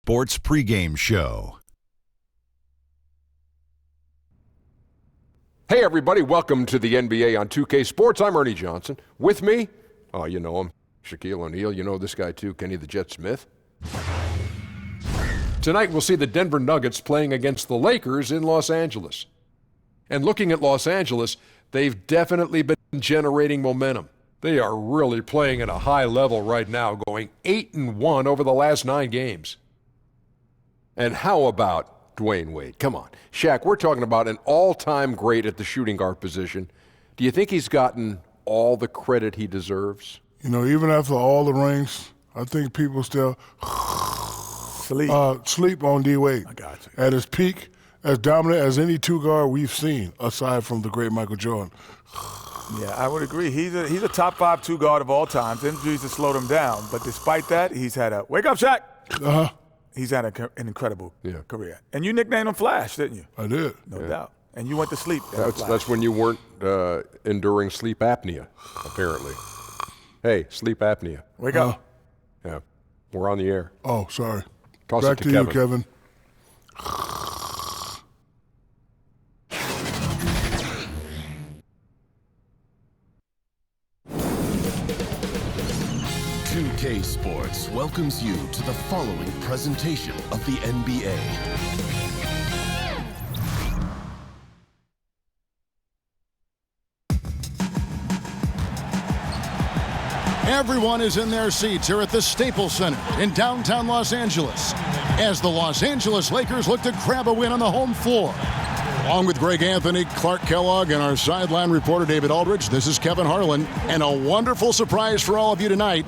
Sports Pregame Show. Hey everybody, welcome to the NBA on 2K Sports. I'm Ernie Johnson. With me, oh you know him, Shaquille O'Neal. You know this guy too, Kenny the Jet Smith. Tonight we'll see the Denver Nuggets playing against the Lakers in Los Angeles. And looking at Los Angeles, they've definitely been generating momentum. They are really playing at a high level right now, going 8-1 over the last 9 games. And how about Dwayne Wade? Come on. Shaq, we're talking about an all-time great at the shooting guard position. Do you think he's gotten all the credit he deserves? You know, even after all the rings, I think people still sleep on D. Wade. I got you. At his peak, as dominant as any two-guard we've seen, aside from the great Michael Jordan. Yeah, I would agree. He's a top 5 two-guard of all time. Injuries have slowed him down. But despite that, he's had a – wake up, Shaq! Uh-huh. He's had an incredible career. And you nicknamed him Flash, didn't you? I did. No doubt. And you went to sleep. That's when you weren't enduring sleep apnea, apparently. Hey, sleep apnea. Wake up. Yeah, we're on the air. Oh, sorry. Toss Back it to you, Kevin. 2K Sports welcomes you to the following presentation of the NBA. Everyone is in their seats here at the Staples Center in downtown Los Angeles as the Los Angeles Lakers look to grab a win on the home floor. Along with Greg Anthony, Clark Kellogg, and our sideline reporter David Aldridge, this is Kevin Harlan, and a wonderful surprise for all of you tonight.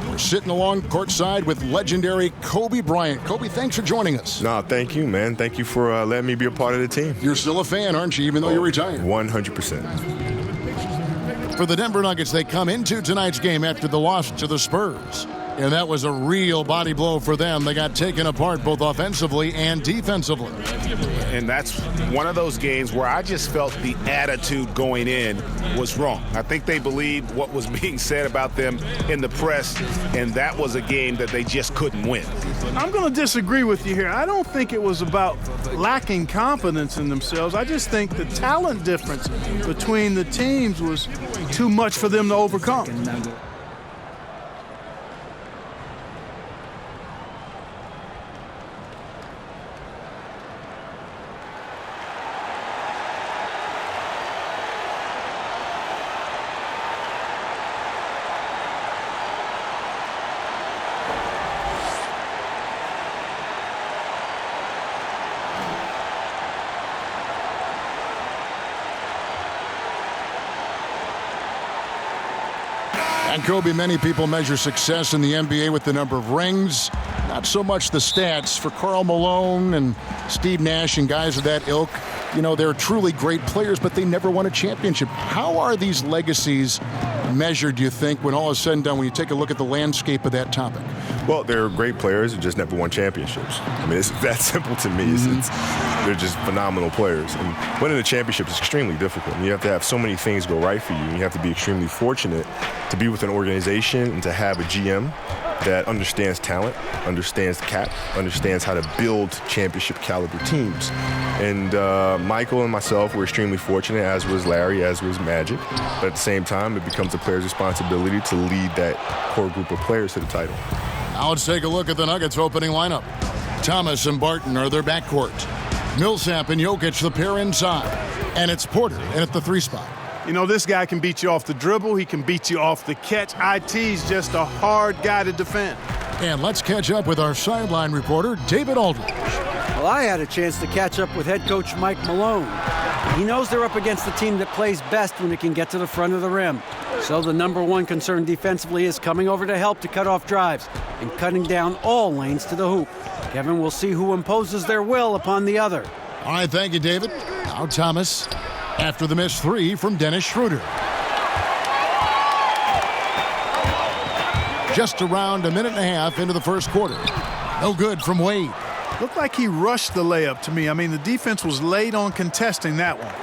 We're sitting along courtside with legendary Kobe Bryant. Kobe, thanks for joining us. No, thank you, man. Thank you for letting me be a part of the team. You're still a fan, aren't you, even though you're retired? 100%. For the Denver Nuggets, they come into tonight's game after the loss to the Spurs. And that was a real body blow for them. They got taken apart both offensively and defensively. And that's one of those games where I just felt the attitude going in was wrong. I think they believed what was being said about them in the press, and that was a game that they just couldn't win. I'm going to disagree with you here. I don't think it was about lacking confidence in themselves. I just think the talent difference between the teams was too much for them to overcome. And Kobe, many people measure success in the NBA with the number of rings, not so much the stats. For Karl Malone and Steve Nash and guys of that ilk, you know, they're truly great players, but they never won a championship. How are these legacies measured, do you think, when all is said and done, when you take a look at the landscape of that topic? Well, they're great players who just never won championships. I mean, it's that simple to me. They're just phenomenal players. And winning a championship is extremely difficult. And you have to have so many things go right for you. And you have to be extremely fortunate to be with an organization and to have a GM that understands talent, understands the cap, understands how to build championship caliber teams. And Michael and myself were extremely fortunate, as was Larry, as was Magic. But at the same time, it becomes a player's responsibility to lead that core group of players to the title. Now let's take a look at the Nuggets' opening lineup. Thomas and Barton are their backcourt. Millsap and Jokic the pair inside. And it's Porter in at the 3 spot. You know, this guy can beat you off the dribble. He can beat you off the catch. IT's just a hard guy to defend. And let's catch up with our sideline reporter, David Aldridge. Well, I had a chance to catch up with head coach Mike Malone. He knows they're up against the team that plays best when it can get to the front of the rim. So the number one concern defensively is coming over to help to cut off drives and cutting down all lanes to the hoop. Kevin will see who imposes their will upon the other. All right, thank you, David. Now Thomas, after the missed 3 from Dennis Schroeder. Just around a minute and a half into the first quarter. No good from Wade. Looked like he rushed the layup to me. I mean, the defense was late on contesting that one.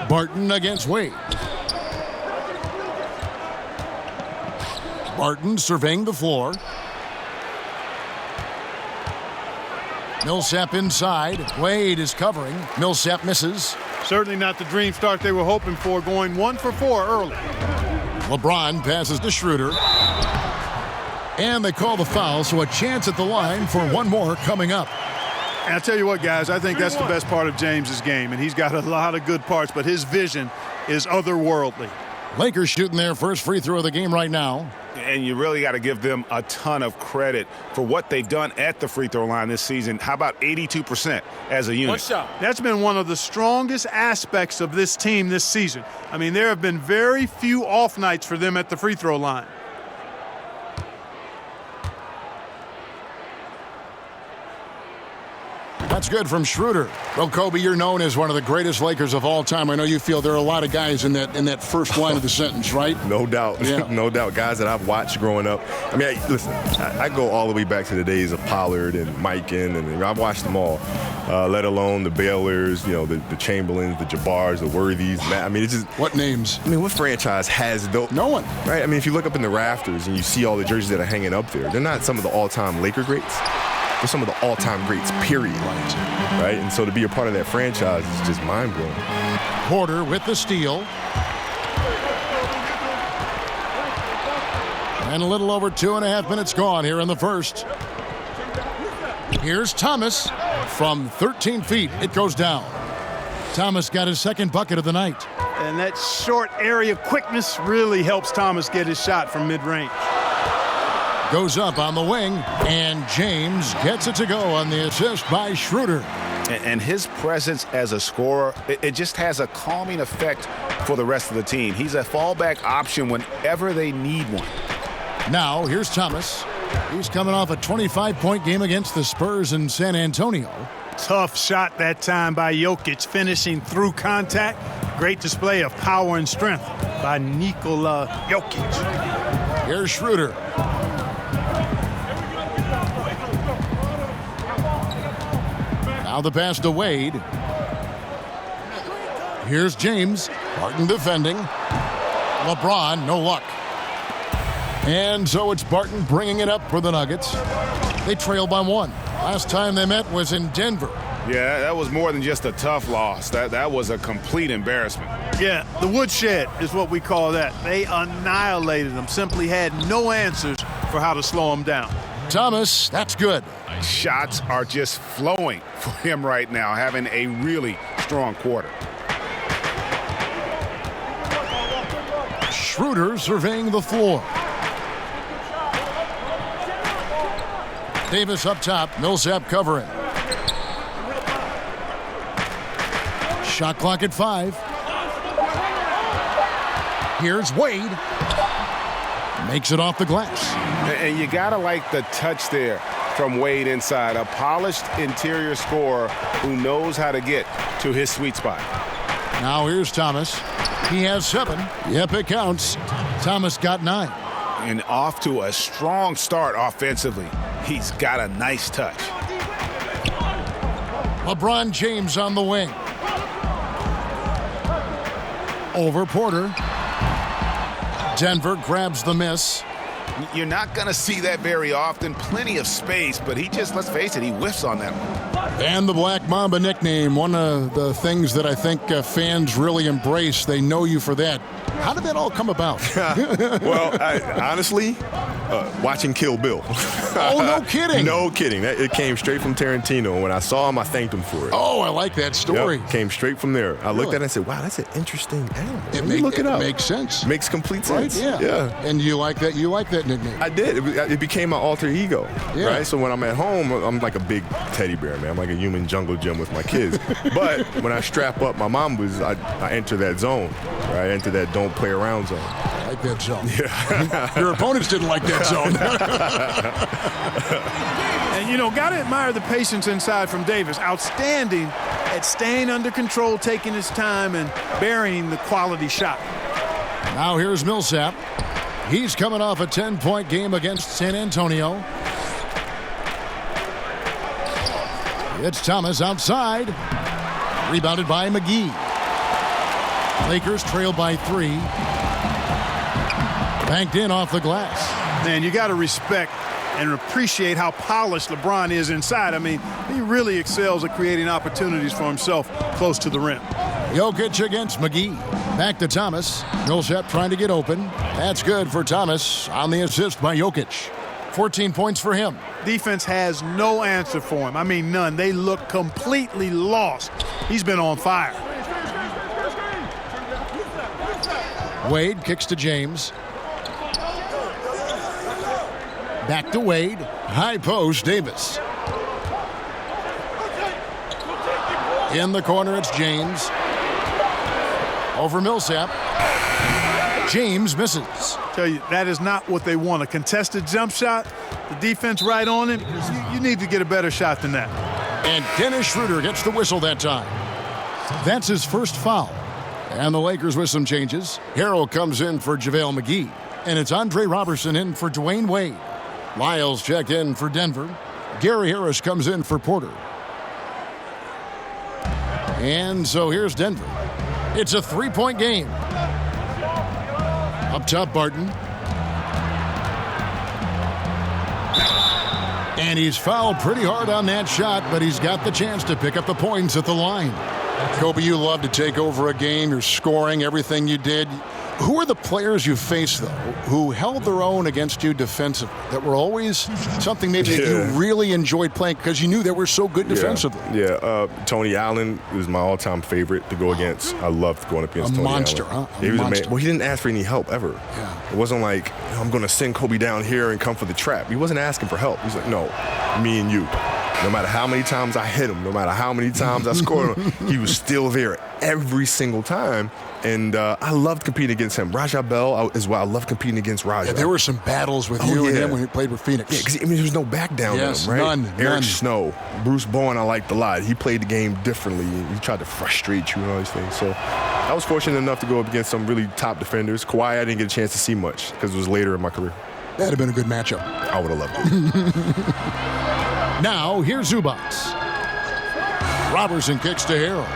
Barton against Wade. Barton surveying the floor. Millsap inside. Wade is covering. Millsap misses. Certainly not the dream start they were hoping for, going 1 for 4 early. LeBron passes to Schroeder. And they call the foul, so a chance at the line for one more coming up. And I tell you what, guys, I think that's the best part of James's game, and he's got a lot of good parts, but his vision is otherworldly. Lakers shooting their first free throw of the game right now. And you really got to give them a ton of credit for what they've done at the free throw line this season. How about 82% as a unit? One shot. That's been one of the strongest aspects of this team this season. I mean, there have been very few off nights for them at the free throw line. That's good from Schroeder. Well, Kobe, you're known as one of the greatest Lakers of all time. I know you feel there are a lot of guys in that first line of the sentence, right? No doubt. Yeah. No doubt. Guys that I've watched growing up. I mean, I go all the way back to the days of Pollard and Mikan, and I've watched them all, let alone the Baylors, the Chamberlains, the Jabbars, the Worthies. I mean, it's just... What names? I mean, what franchise has those? No one. Right? I mean, if you look up in the rafters and you see all the jerseys that are hanging up there, they're not some of the all-time Laker greats. They're some of the all-time greats, period. Right? And so to be a part of that franchise is just mind-blowing. Porter with the steal. And a little over 2.5 minutes gone here in the first. Here's Thomas from 13 feet. It goes down. Thomas got his second bucket of the night. And that short area quickness really helps Thomas get his shot from mid-range. Goes up on the wing, and James gets it to go on the assist by Schroeder. And his presence as a scorer, it just has a calming effect for the rest of the team. He's a fallback option whenever they need one. Now, here's Thomas. He's coming off a 25-point game against the Spurs in San Antonio. Tough shot that time by Jokic, finishing through contact. Great display of power and strength by Nikola Jokic. Here's Schroeder. Now the pass to Wade. Here's James. Barton defending. LeBron, no luck. And so it's Barton bringing it up for the Nuggets. They trail by 1. Last time they met was in Denver. Yeah, that was more than just a tough loss. That was a complete embarrassment. Yeah, the woodshed is what we call that. They annihilated them, simply had no answers for how to slow them down. Thomas, that's good. Shots are just flowing for him right now, having a really strong quarter. Schroeder surveying the floor. Davis up top, Millsap covering. Shot clock at 5. Here's Wade. Makes it off the glass. And you gotta like the touch there from Wade inside. A polished interior scorer who knows how to get to his sweet spot. Now here's Thomas. He has 7. Yep, it counts. Thomas got 9. And off to a strong start offensively. He's got a nice touch. LeBron James on the wing. Over Porter. Denver grabs the miss. You're not going to see that very often. Plenty of space, but he just, let's face it, he whiffs on that one. And the Black Mamba nickname, one of the things that I think fans really embrace. They know you for that. How did that all come about? Well, honestly, watching Kill Bill. Oh, no kidding. No kidding. It came straight from Tarantino. When I saw him, I thanked him for it. Oh, I like that story. Yep, came straight from there. I looked at it and said, wow, that's an interesting angle. Look it up. It makes sense. Makes complete sense. Right? Yeah. And you like that nickname? I did. It became my alter ego. Yeah. Right? So when I'm at home, I'm like a big teddy bear, man. I'm like a human jungle gym with my kids. But when I strap up my Mambas, I enter that zone. Right? I enter that don't play around zone. I like that zone. Yeah. Your opponents didn't like that zone. And, got to admire the patience inside from Davis. Outstanding at staying under control, taking his time, and burying the quality shot. Now here's Millsap. He's coming off a 10-point game against San Antonio. It's Thomas outside. Rebounded by McGee. Lakers trail by 3. Banked in off the glass. Man, you got to respect and appreciate how polished LeBron is inside. I mean, he really excels at creating opportunities for himself close to the rim. Jokic against McGee. Back to Thomas. Millsap trying to get open. That's good for Thomas on the assist by Jokic. 14 points for him. Defense has no answer for him. I mean, none. They look completely lost. He's been on fire. Wade kicks to James. Back to Wade. High post, Davis. In the corner, it's James. Over Millsap. James misses. Tell you, that is not what they want. A contested jump shot, the defense right on it. You need to get a better shot than that. And Dennis Schroeder gets the whistle that time. That's his first foul. And the Lakers with some changes. Harrell comes in for JaVale McGee. And it's Andre Robertson in for Dwayne Wade. Lyles checked in for Denver. Gary Harris comes in for Porter. And so here's Denver. It's a three-point game. Up top, Barton. And he's fouled pretty hard on that shot, but he's got the chance to pick up the points at the line. Kobe, you love to take over a game. You're scoring everything you did. Who are the players you faced, though, who held their own against you defensively, that were always something maybe that you really enjoyed playing because you knew they were so good defensively? Tony Allen was my all-time favorite to go against. I loved going up against Tony monster, Allen. Huh? He was monster. amazing. Well, he didn't ask for any help ever. Yeah. It wasn't like, I'm going to send Kobe down here and come for the trap. He wasn't asking for help. He's like, no, me and you. No matter how many times I hit him, no matter how many times I scored him, he was still there every single time. And I loved competing against him. Raja Bell as well. I loved competing against Raja. Yeah, there were some battles with you and him when he played with Phoenix. Yeah, because there was no back down in him, right? None. Eric Snow, Bruce Bowen, I liked a lot. He played the game differently. He tried to frustrate you and all these things. So I was fortunate enough to go up against some really top defenders. Kawhi, I didn't get a chance to see much because it was later in my career. That'd have been a good matchup. I would have loved it. Now, here's Zubac. Robertson kicks to Harrell.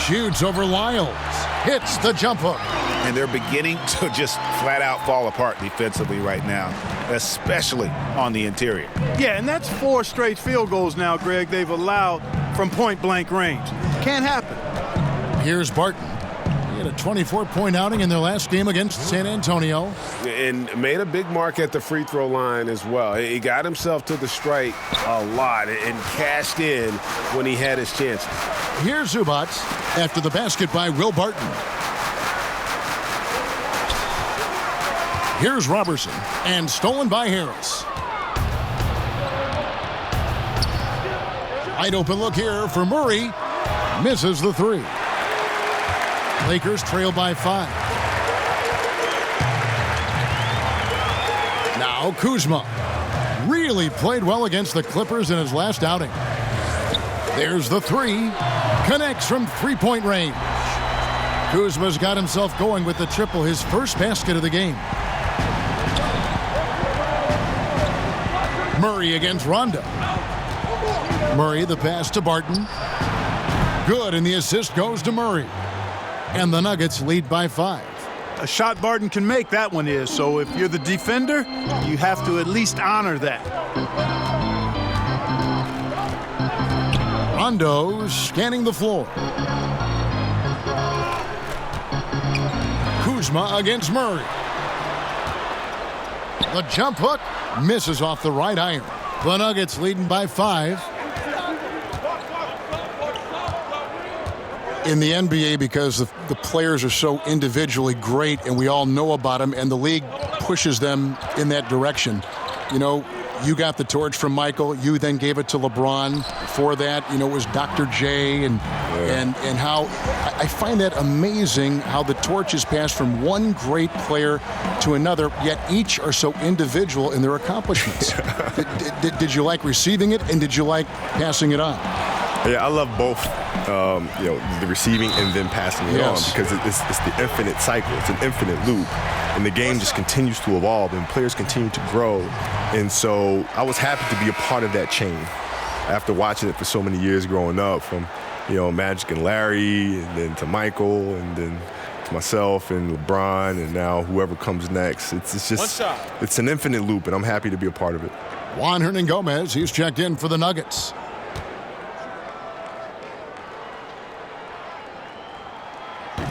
Shoots over Lyles. Hits the jump hook. And they're beginning to just flat out fall apart defensively right now, especially on the interior. Yeah, and that's 4 straight field goals now, Greg, they've allowed from point-blank range. Can't happen. Here's Barton. He had a 24-point outing in their last game against San Antonio. And made a big mark at the free throw line as well. He got himself to the strike a lot and cashed in when he had his chances. Here's Zubac after the basket by Will Barton. Here's Robertson, and stolen by Harris. Wide open look here for Murray. Misses the three. Lakers trail by 5. Now Kuzma really played well against the Clippers in his last outing. There's the three. Connects from three-point range. Kuzma's got himself going with the triple, his first basket of the game. Murray against Rondo. Murray the pass to Barton. Good, and the assist goes to Murray. And the Nuggets lead by 5. A shot Barton can make, that one is. So if you're the defender, you have to at least honor that. Rondo scanning the floor. Kuzma against Murray. The jump hook misses off the right iron. The Nuggets leading by 5. In the NBA, because the players are so individually great and we all know about them and the league pushes them in that direction. You know, you got the torch from Michael. You then gave it to LeBron. Before that, you know, it was Dr. J and how I find that amazing how the torch is passed from one great player to another, yet each are so individual in their accomplishments. Did you like receiving it and did you like passing it on? Yeah, I love both. The receiving and then passing it on because it's the infinite cycle. It's an infinite loop. And the game just continues to evolve and players continue to grow. And so I was happy to be a part of that chain after watching it for so many years growing up from, Magic and Larry and then to Michael and then, myself and LeBron and now whoever comes next. It's just it's an infinite loop, and I'm happy to be a part of it. Juan Hernangomez, he's checked in for the Nuggets.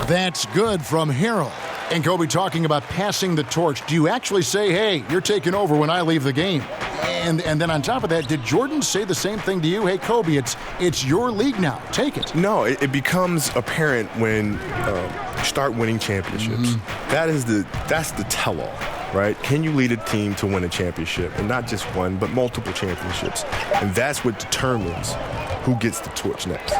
That's good from Harrell. And Kobe, talking about passing the torch, do you actually say, hey, you're taking over when I leave the game? And then on top of that, did Jordan say the same thing to you? Hey, Kobe, it's your league now. Take it. No, it becomes apparent when you start winning championships. That's the tell-all, right? Can you lead a team to win a championship? And not just one, but multiple championships. And that's what determines who gets the torch next.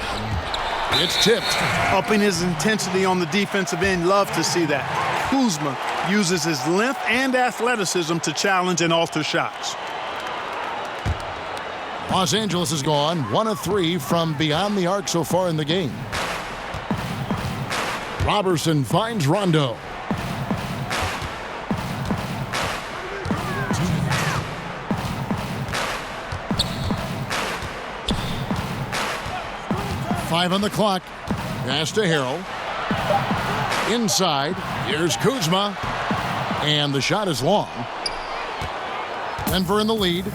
It's tipped. Upping his intensity on the defensive end. Love to see that. Kuzma uses his length and athleticism to challenge and alter shots. Los Angeles has gone 1 of 3 from beyond the arc so far in the game. Robertson finds Rondo. Five on the clock. Pass to Harrell. Inside. Here's Kuzma. And the shot is long. Denver in the lead.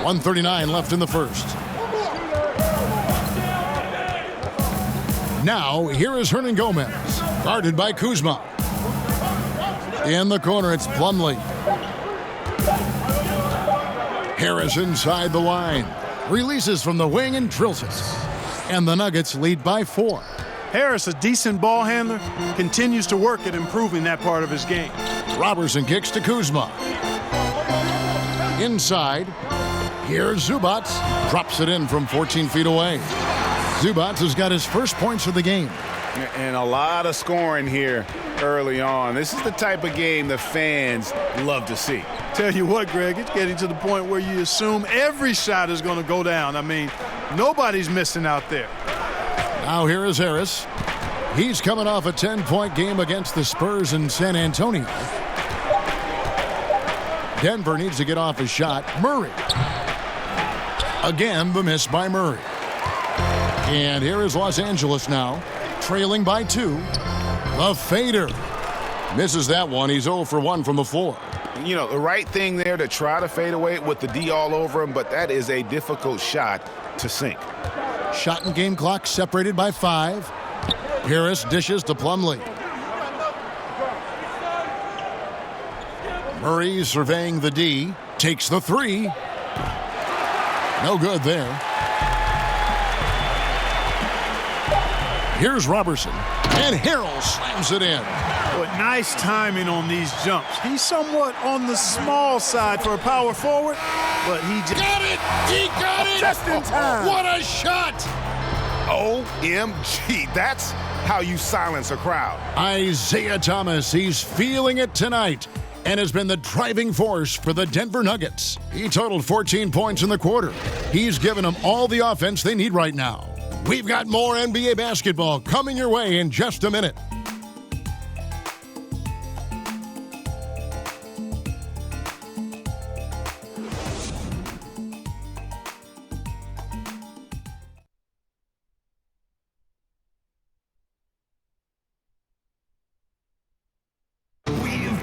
1:39 left in the first. Now, here is Hernangomez, guarded by Kuzma. In the corner, it's Plumlee. Harris inside the line. Releases from the wing and drills it. And the Nuggets lead by 4. Harris, a decent ball handler, continues to work at improving that part of his game. Robertson kicks to Kuzma. Inside. Here's Zubac. Drops it in from 14 feet away. Zubac has got his first points of the game. And a lot of scoring here early on. This is the type of game the fans love to see. Tell you what, Greg, it's getting to the point where you assume every shot is going to go down. I mean, nobody's missing out there. Now here is Harris. He's coming off a 10-point game against the Spurs in San Antonio. Denver needs to get off his shot. Murray. Again, the miss by Murray. And here is Los Angeles now, trailing by 2. The fader. Misses that one. He's 0 for 1 from the floor. You know, the right thing there to try to fade away with the D all over him, but that is a difficult shot to sink. Shot and game clock separated by 5. Harris dishes to Plumlee. Murray surveying the D. Takes the 3. No good there. Here's Robertson. And Harrell slams it in. But nice timing on these jumps. He's somewhat on the small side for a power forward, but he just got it! He got it! Just in time. What a shot! OMG, that's how you silence a crowd. Isaiah Thomas, he's feeling it tonight and has been the driving force for the Denver Nuggets. He totaled 14 points in the quarter. He's given them all the offense they need right now. We've got more NBA basketball coming your way in just a minute.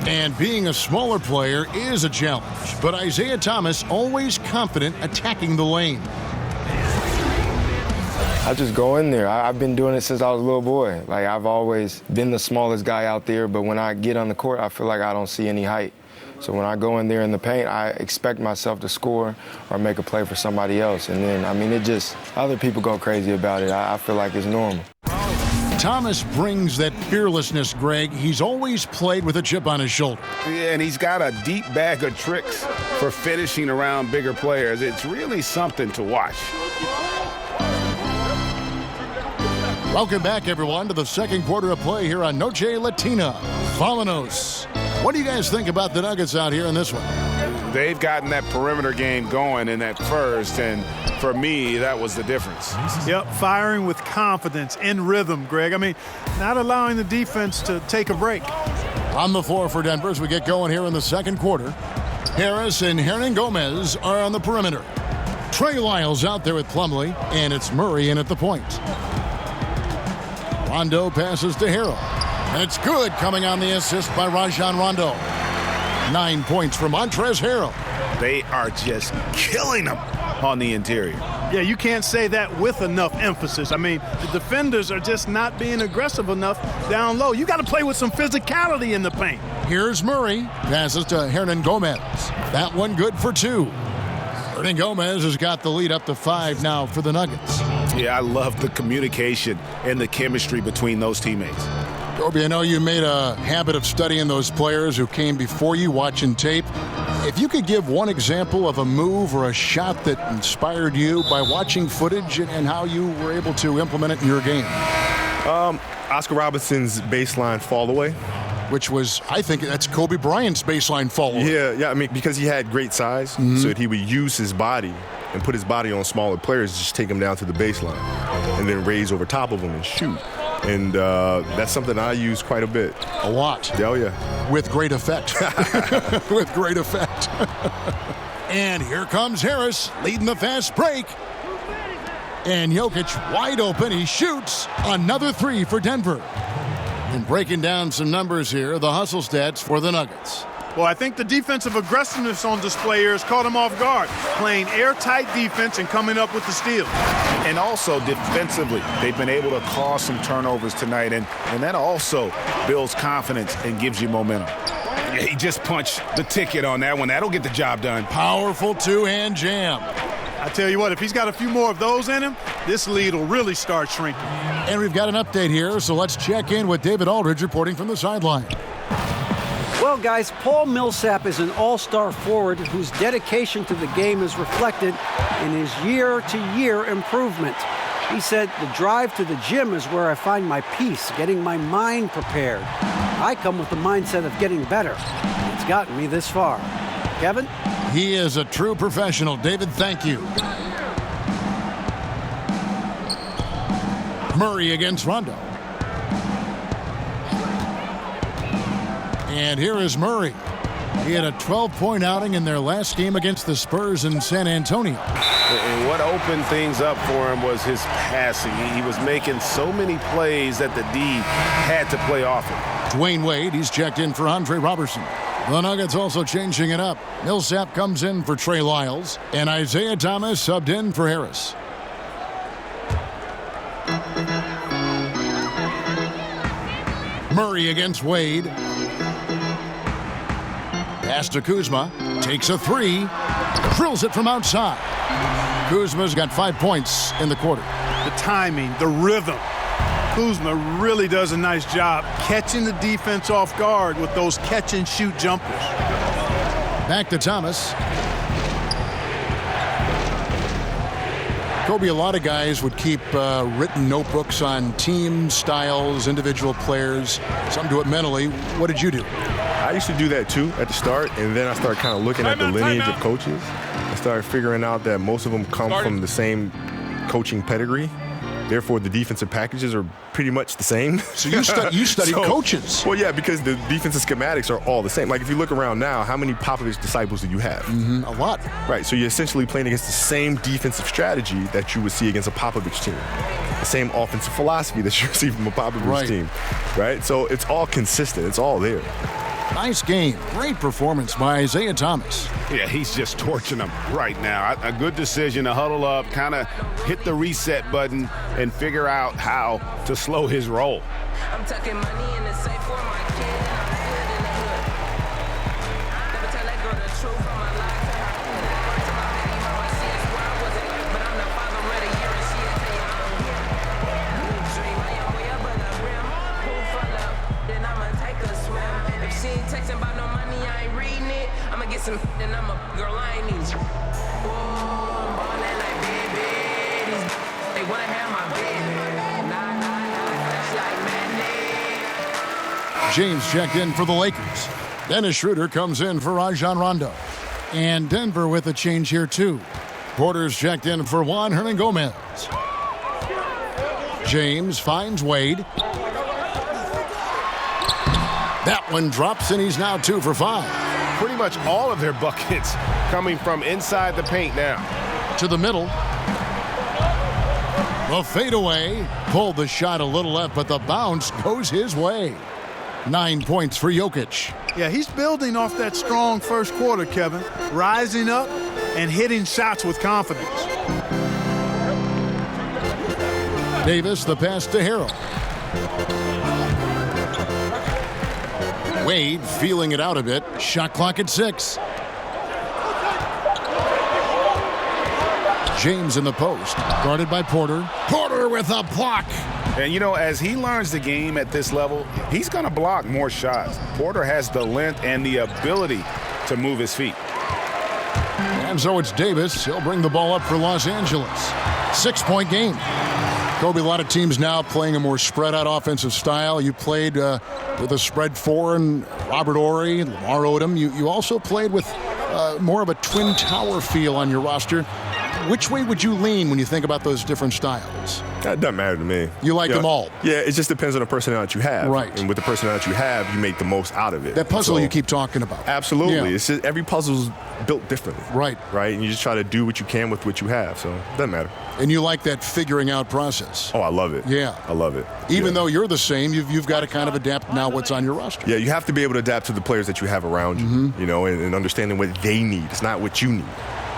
And being a smaller player is a challenge, but Isaiah Thomas always confident attacking the lane. I just go in there. I've been doing it since I was a little boy. Like, I've always been the smallest guy out there, but when I get on the court, I feel like I don't see any height. So when I go in there in the paint, I expect myself to score or make a play for somebody else. And then, I mean, other people go crazy about it. I feel like it's normal. Thomas brings that fearlessness, Greg. He's always played with a chip on his shoulder. Yeah, and he's got a deep bag of tricks for finishing around bigger players. It's really something to watch. Welcome back, everyone, to the second quarter of play here on Noche Latina. Vámonos. What do you guys think about the Nuggets out here in this one? They've gotten that perimeter game going in that first, and for me, that was the difference. Yep, firing with confidence and rhythm, Greg. I mean, not allowing the defense to take a break. On the floor for Denver as we get going here in the second quarter. Harris and Hernangomez are on the perimeter. Trey Lyles out there with Plumlee, and it's Murray in at the point. Rondo passes to Harrell, and it's good, coming on the assist by Rajon Rondo. 9 points for Montrezl Harrell. They are just killing them on the interior. Yeah, you can't say that with enough emphasis. I mean, the defenders are just not being aggressive enough down low. You got to play with some physicality in the paint. Here's Murray. Passes to Hernan Gomez. That one good for 2. Hernan Gomez has got the lead up to 5 now for the Nuggets. Yeah, I love the communication and the chemistry between those teammates. Kobe, I know you made a habit of studying those players who came before you, watching tape. If you could give one example of a move or a shot that inspired you by watching footage and how you were able to implement it in your game. Oscar Robertson's baseline fall away. Which was, I think that's Kobe Bryant's baseline fall away. Yeah, I mean, because he had great size, so that he would use his body and put his body on smaller players, just take them down to the baseline and then raise over top of them and shoot. And that's something I use quite a bit. A lot. Oh, yeah. With great effect. With great effect. And here comes Harris leading the fast break. And Jokic wide open. He shoots another 3 for Denver. And breaking down some numbers here, the hustle stats for the Nuggets. Well, I think the defensive aggressiveness on display here has caught him off guard, playing airtight defense and coming up with the steal. And also defensively, they've been able to cause some turnovers tonight, and that also builds confidence and gives you momentum. Yeah, he just punched the ticket on that one. That'll get the job done. Powerful two-hand jam. I tell you what, if he's got a few more of those in him, this lead will really start shrinking. And we've got an update here, so let's check in with David Aldridge reporting from the sideline. Well, guys, Paul Millsap is an all-star forward whose dedication to the game is reflected in his year-to-year improvement. He said, "The drive to the gym is where I find my peace, getting my mind prepared. I come with the mindset of getting better. It's gotten me this far." Kevin? He is a true professional. David, thank you. Murray against Rondo. And here is Murray. He had a 12-point outing in their last game against the Spurs in San Antonio. And what opened things up for him was his passing. He was making so many plays that the D had to play off him. Dwayne Wade, he's checked in for Andre Robertson. The Nuggets also changing it up. Millsap comes in for Trey Lyles, and Isaiah Thomas subbed in for Harris. Murray against Wade. Pass to Kuzma. Takes a 3. Drills it from outside. Kuzma's got 5 points in the quarter. The timing, the rhythm. Kuzma really does a nice job catching the defense off guard with those catch-and-shoot jumpers. Back to Thomas. Kobe, a lot of guys would keep written notebooks on team styles, individual players. Some do it mentally. What did you do? I used to do that too at the start, and then I started kind of looking at the lineage of coaches. I started figuring out that most of them come from the same coaching pedigree. Therefore, the defensive packages are pretty much the same. So you study coaches. Well, yeah, because the defensive schematics are all the same. Like, if you look around now, how many Popovich disciples do you have? A lot. Right, so you're essentially playing against the same defensive strategy that you would see against a Popovich team. The same offensive philosophy that you see from a Popovich team. Right? So it's all consistent. It's all there. Nice game. Great performance by Isaiah Thomas. Yeah, he's just torching them right now. A good decision to huddle up, kind of hit the reset button, and figure out how to slow his roll. I'm tucking money in the safe for my kid, and I'm good in the hood. Never tell that girl the truth from my life to her. First of all, baby mama sees where I wasn't, but I'm the father of the year, and she'll tell you I'm here. New dream, I am way above the rim. Pool full up, then I'ma take a swim. If she ain't texting about no money, I ain't reading it. I'ma get some, then I'm a girl, I ain't need you. Whoa, I'm ballin' like baby. They wanna have my baby. James checked in for the Lakers. Dennis Schroeder comes in for Rajon Rondo. And Denver with a change here, too. Porter's checked in for Juan Hernangomez. James finds Wade. That one drops, and he's now 2 for 5. Pretty much all of their buckets coming from inside the paint now. to the middle. The fadeaway. Pulled the shot a little left, but the bounce goes his way. 9 points for Jokic. Yeah, he's building off that strong first quarter, Kevin. Rising up and hitting shots with confidence. Davis, the pass to Harrell. Wade feeling it out a bit. Shot clock at 6. James in the post. Guarded by Porter. Porter with a block. And, you know, as he learns the game at this level, he's going to block more shots. Porter has the length and the ability to move his feet. And so it's Davis. He'll bring the ball up for Los Angeles. 6-point game. Kobe, a lot of teams now playing a more spread-out offensive style. You played with a spread 4 and Robert Horry, Lamar Odom. You also played with more of a twin tower feel on your roster. Which way would you lean when you think about those different styles? That doesn't matter to me. You like them all? Yeah, it just depends on the personnel that you have. Right. And with the personnel that you have, you make the most out of it. That puzzle you keep talking about. Absolutely. Yeah. It's just, every puzzle's built differently. Right. Right? And you just try to do what you can with what you have. So it doesn't matter. And you like that figuring out process. Oh, I love it. Yeah. I love it. Even though you're the same, you've got to kind of adapt now what's on your roster. Yeah, you have to be able to adapt to the players that you have around you, you know, and understanding what they need. It's not what you need.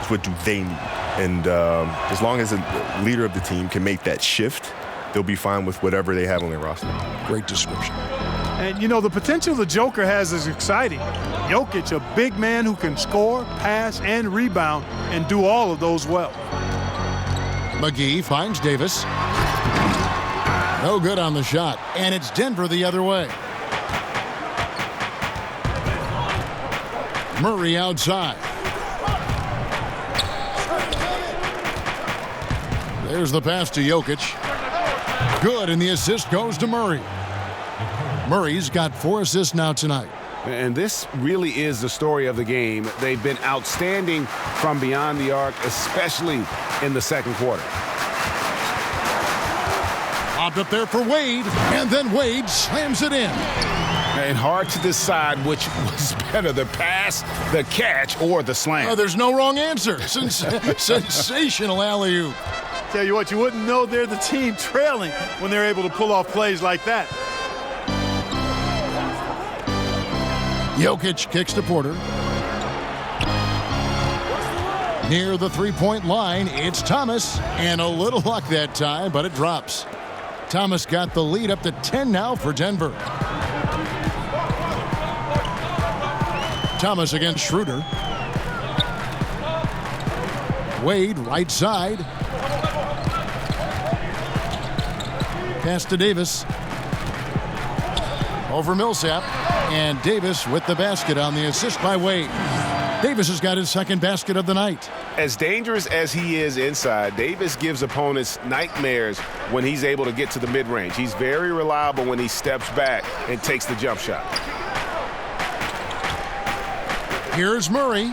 It's what do they need. And as long as the leader of the team can make that shift, they'll be fine with whatever they have on their roster. Great description. And, you know, the potential the Joker has is exciting. Jokic, a big man who can score, pass, and rebound, and do all of those well. McGee finds Davis. No good on the shot. And it's Denver the other way. Murray outside. There's the pass to Jokic. Good, and the assist goes to Murray. Murray's got 4 assists now tonight. And this really is the story of the game. They've been outstanding from beyond the arc, especially in the second quarter. Popped up there for Wade, and then Wade slams it in. And hard to decide which was better, the pass, the catch, or the slam. Oh, there's no wrong answer. Sensational alley-oop. Tell you what, you wouldn't know they're the team trailing when they're able to pull off plays like that. Jokic kicks to Porter. Near the three-point line, it's Thomas. And a little luck that time, but it drops. Thomas got the lead up to 10 now for Denver. Thomas against Schroeder. Wade, right side. Pass to Davis. Over Millsap. And Davis with the basket on the assist by Wade. Davis has got his second basket of the night. As dangerous as he is inside, Davis gives opponents nightmares when he's able to get to the mid-range. He's very reliable when he steps back and takes the jump shot. Here's Murray.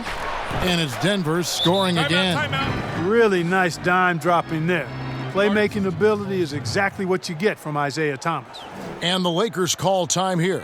And it's Denver scoring again. Really nice dime dropping there. Playmaking ability is exactly what you get from Isaiah Thomas. And the Lakers call time here.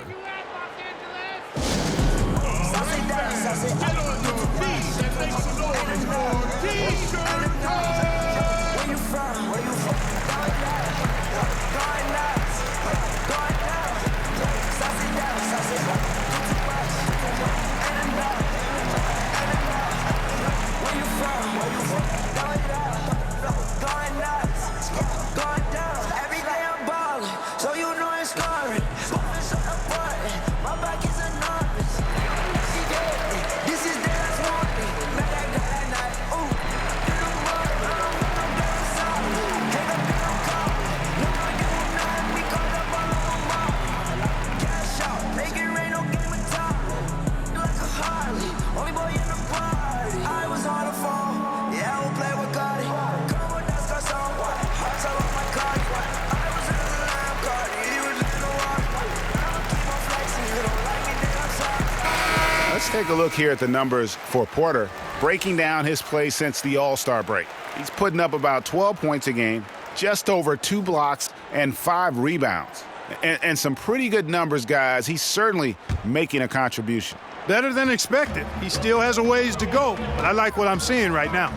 Let's take a look here at the numbers for Porter, breaking down his play since the All-Star break. He's putting up about 12 points a game, just over 2 blocks, and 5 rebounds. And some pretty good numbers, guys. He's certainly making a contribution. Better than expected. He still has a ways to go, but I like what I'm seeing right now.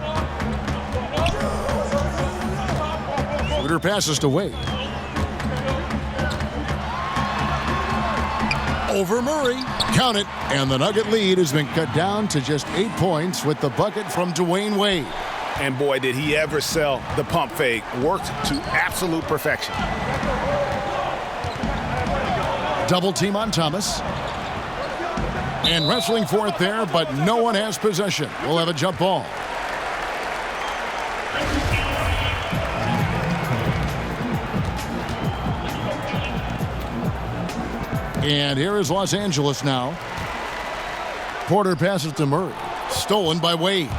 Schroeder passes to Wade. Over Murray. Count it. And the Nugget lead has been cut down to just 8 points with the bucket from Dwayne Wade. And boy, did he ever sell the pump fake. Worked to absolute perfection. Double team on Thomas. And wrestling for it there, but no one has possession. We'll have a jump ball. And here is Los Angeles now. Porter passes to Murray. Stolen by Wade.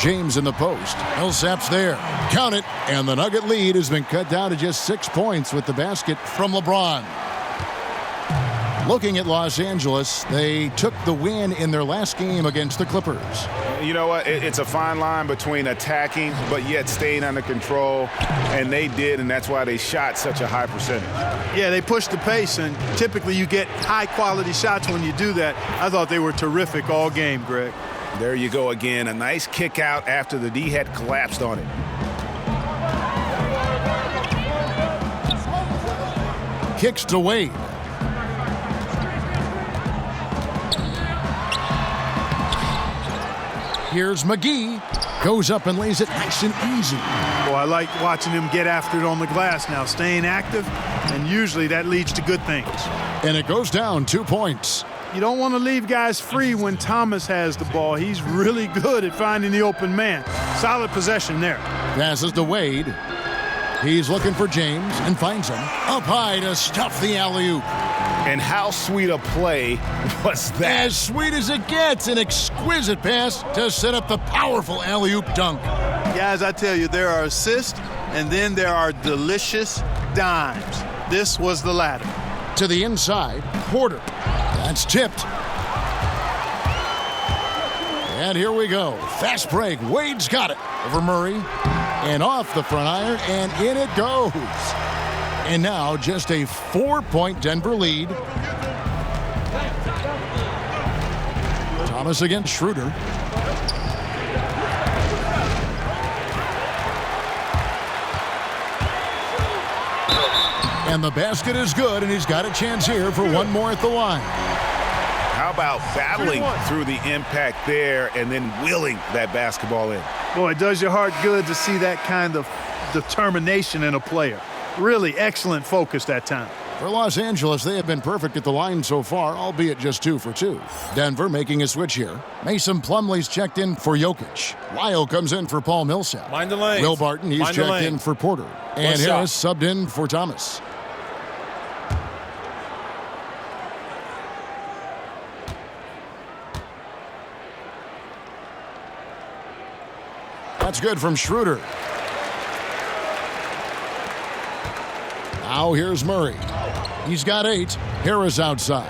James in the post. Millsap's there. Count it. And the Nugget lead has been cut down to just 6 points with the basket from LeBron. Looking at Los Angeles, they took the win in their last game against the Clippers. You know what? It's a fine line between attacking but yet staying under control, and they did, and that's why they shot such a high percentage. Yeah, they pushed the pace, and typically you get high-quality shots when you do that. I thought they were terrific all game, Greg. There you go again. A nice kick out after the D had collapsed on it. Kicks to Wade. Here's McGee. Goes up and lays it nice and easy. Well, I like watching him get after it on the glass now, staying active, and usually that leads to good things. And it goes down 2 points. You don't want to leave guys free when Thomas has the ball. He's really good at finding the open man. Solid possession there. Passes to Wade. He's looking for James and finds him. Up high to stuff the alley-oop. And how sweet a play was that? As sweet as it gets. An exquisite pass to set up the powerful alley-oop dunk. Guys, I tell you, there are assists, and then there are delicious dimes. This was the latter. To the inside, Porter. That's tipped. And here we go. Fast break. Wade's got it. Over Murray. And off the front iron, and in it goes. And now just a 4-point Denver lead. Thomas against Schroeder. And the basket is good, and he's got a chance here for one more at the line. How about battling through the impact there and then wheeling that basketball in? Boy, it does your heart good to see that kind of determination in a player. Really excellent focus that time. For Los Angeles, they have been perfect at the line so far, albeit just 2 for 2. Denver making a switch here. Mason Plumlee's checked in for Jokic. Lyle comes in for Paul Millsap. Mind the lane. Will Barton, he's checked in for Porter. And Harris subbed in for Thomas. That's good from Schroeder. Now here's Murray. He's got 8. Harris outside.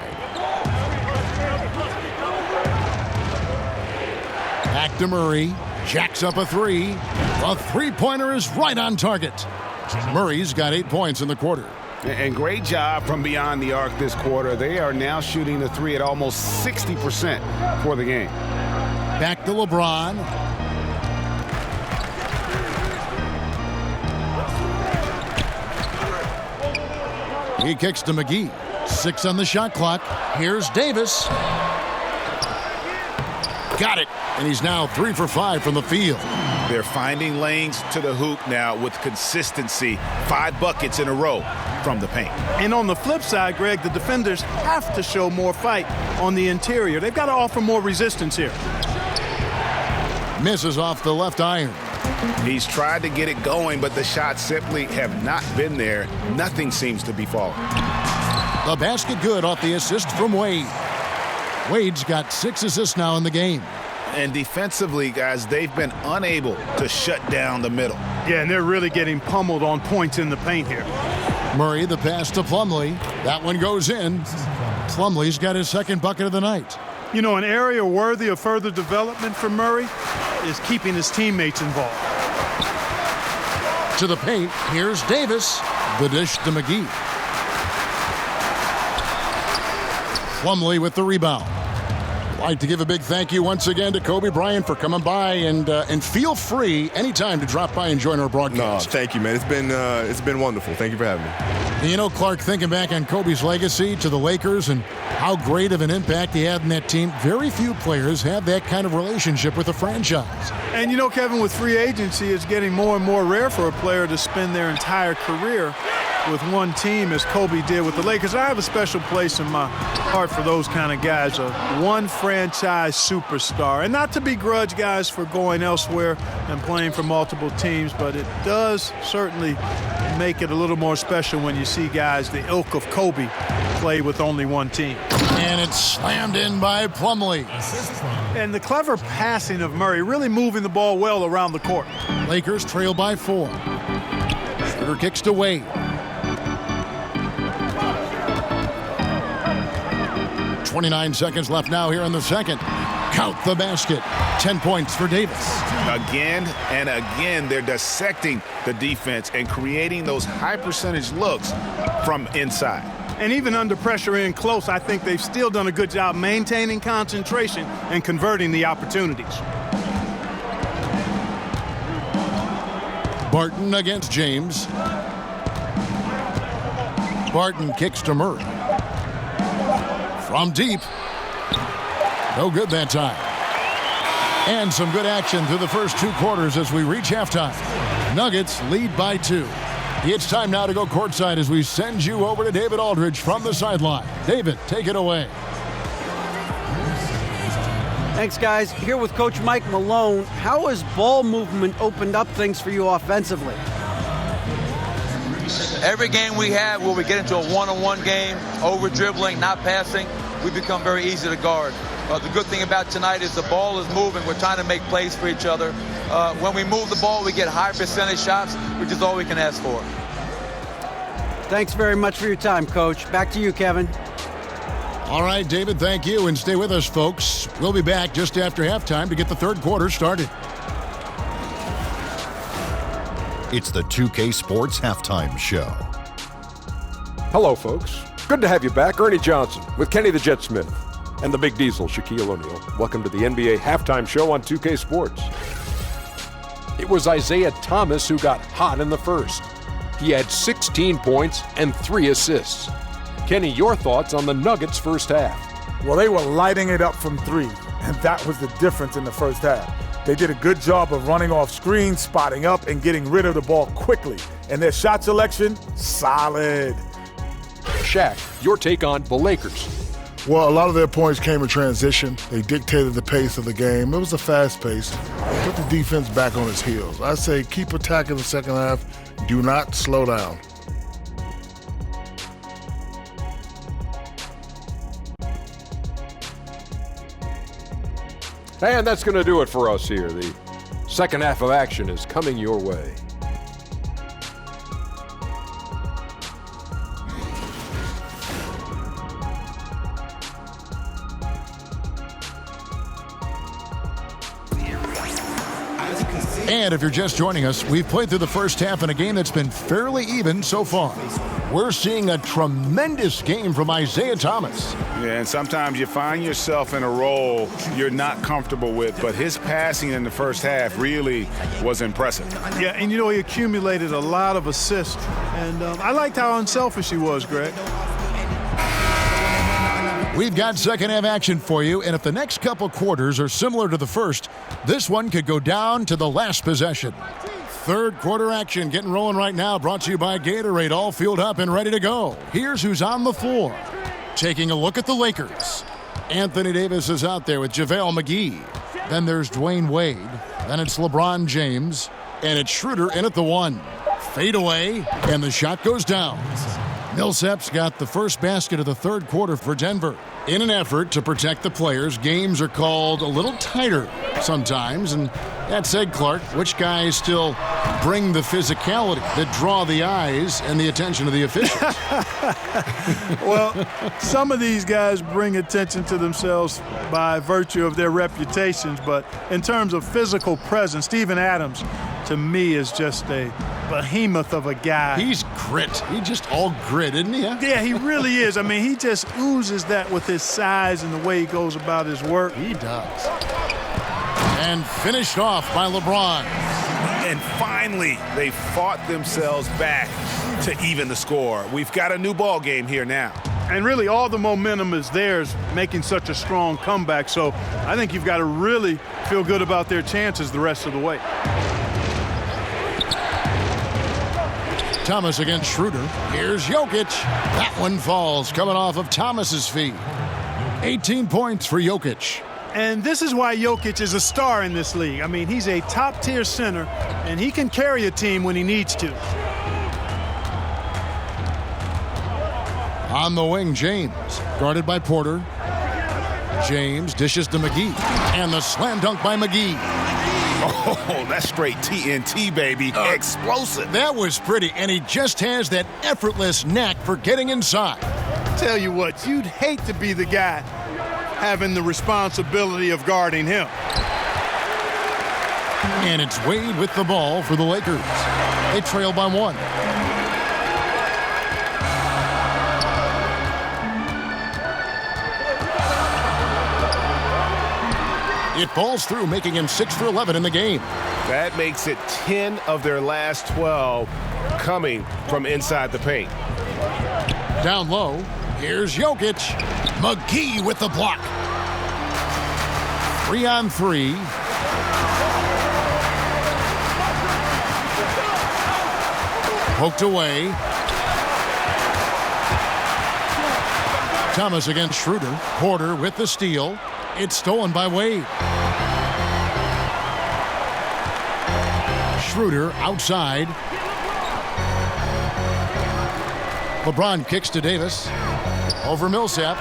Back to Murray. Jacks up a 3. A three-pointer is right on target. Murray's got 8 points in the quarter. And great job from beyond the arc this quarter. They are now shooting the 3 at almost 60% for the game. Back to LeBron. He kicks to McGee. 6 on the shot clock. Here's Davis. Got it. And he's now 3 for 5 from the field. They're finding lanes to the hoop now with consistency. 5 buckets in a row from the paint. And on the flip side, Greg, the defenders have to show more fight on the interior. They've got to offer more resistance here. Misses off the left iron. He's tried to get it going, but the shots simply have not been there. Nothing seems to be falling. The basket good off the assist from Wade. Wade's got 6 assists now in the game. And defensively, guys, they've been unable to shut down the middle. Yeah, and they're really getting pummeled on points in the paint here. Murray, the pass to Plumlee. That one goes in. Plumlee's got his 2nd bucket of the night. You know, an area worthy of further development for Murray is keeping his teammates involved. To the paint, here's Davis. The dish to McGee. Plumlee with the rebound. like to give a big thank you once again to Kobe Bryant for coming by, and feel free anytime to drop by and join our broadcast. No, thank you, man. It's been wonderful. Thank you for having me. You know, Clark, thinking back on Kobe's legacy to the Lakers and how great of an impact he had in that team, very few players have that kind of relationship with a franchise. And you know, Kevin, with free agency, it's getting more and more rare for a player to spend their entire career with one team as Kobe did with the Lakers. I have a special place in my heart for those kind of guys, a one franchise superstar. And not to begrudge guys for going elsewhere and playing for multiple teams, but it does certainly make it a little more special when you see guys the ilk of Kobe play with only one team. And it's slammed in by Plumlee. And the clever passing of Murray, really moving the ball well around the court. Lakers trail by 4. Schroeder kicks to Wade. 29 seconds left now here in the second. Count the basket. 10 points for Davis. Again and again, they're dissecting the defense and creating those high percentage looks from inside. And even under pressure in close, I think they've still done a good job maintaining concentration and converting the opportunities. Barton against James. Barton kicks to Murray. From deep. No good that time. And some good action through the first 2 quarters as we reach halftime. Nuggets lead by 2. It's time now to go courtside as we send you over to David Aldridge from the sideline. David, take it away. Thanks, guys. Here with Coach Mike Malone. How has ball movement opened up things for you offensively? Every game we have where we get into a one-on-one game, over-dribbling, not passing, we become very easy to guard. The good thing about tonight is the ball is moving. We're trying to make plays for each other. When we move the ball, we get high percentage shots, which is all we can ask for. Thanks very much for your time, Coach. Back to you, Kevin. All right, David, thank you, and stay with us, folks. We'll be back just after halftime to get the third quarter started. It's the 2K Sports Halftime Show. Hello, folks. Good to have you back. Ernie Johnson with Kenny the Jet Smith and the Big Diesel, Shaquille O'Neal. Welcome to the NBA Halftime Show on 2K Sports. It was Isaiah Thomas who got hot in the first. He had 16 points and 3 assists. Kenny, your thoughts on the Nuggets' first half? Well, they were lighting it up from 3, and that was the difference in the first half. They did a good job of running off screens, spotting up, and getting rid of the ball quickly. And their shot selection, solid. Shaq, your take on the Lakers. Well, a lot of their points came in transition. They dictated the pace of the game. It was a fast pace. Put the defense back on its heels. I say keep attacking the second half. Do not slow down. And that's going to do it for us here. The second half of action is coming your way. And if you're just joining us, we've played through the first half in a game that's been fairly even so far. We're seeing a tremendous game from Isaiah Thomas. Yeah, and sometimes you find yourself in a role you're not comfortable with, but his passing in the first half really was impressive. Yeah, and you know, he accumulated a lot of assists. And I liked how unselfish he was, Greg. We've got second half action for you, and if the next couple quarters are similar to the first, this one could go down to the last possession. Third quarter action getting rolling right now, brought to you by Gatorade, all fueled up and ready to go. Here's who's on the floor. Taking a look at the Lakers. Anthony Davis is out there with JaVale McGee. Then there's Dwayne Wade. Then it's LeBron James. And it's Schroeder in at the 1. Fade away, and the shot goes down. Millsap's got the first basket of the third quarter for Denver. In an effort to protect the players, games are called a little tighter sometimes. And that said, Clark, which guys still bring the physicality that draw the eyes and the attention of the officials? Well, some of these guys bring attention to themselves by virtue of their reputations, but in terms of physical presence, Steven Adams to me, is just a behemoth of a guy. He's grit. He's just all grit, isn't he? Yeah, he really is. I mean, he just oozes that with his size and the way he goes about his work. He does. And finished off by LeBron. And finally, they fought themselves back to even the score. We've got a new ball game here now. And really, all the momentum is theirs, making such a strong comeback. So I think you've got to really feel good about their chances the rest of the way. Thomas against Schroeder. Here's Jokic. That one falls, coming off of Thomas's feet. 18 points for Jokic. And this is why Jokic is a star in this league. I mean, he's a top-tier center, and he can carry a team when he needs to. On the wing, James, guarded by Porter. James dishes to McGee, and the slam dunk by McGee. Oh, that's straight TNT, baby. Explosive. That was pretty, and he just has that effortless knack for getting inside. Tell you what, you'd hate to be the guy having the responsibility of guarding him. And it's Wade with the ball for the Lakers. They trail by 1. It falls through, making him 6 for 11 in the game. That makes it 10 of their last 12 coming from inside the paint. Down low, here's Jokic. McGee with the block. 3 on 3. Poked away. Thomas against Schroeder. Porter with the steal. It's stolen by Wade. Schroeder outside. LeBron kicks to Davis. Over Millsap.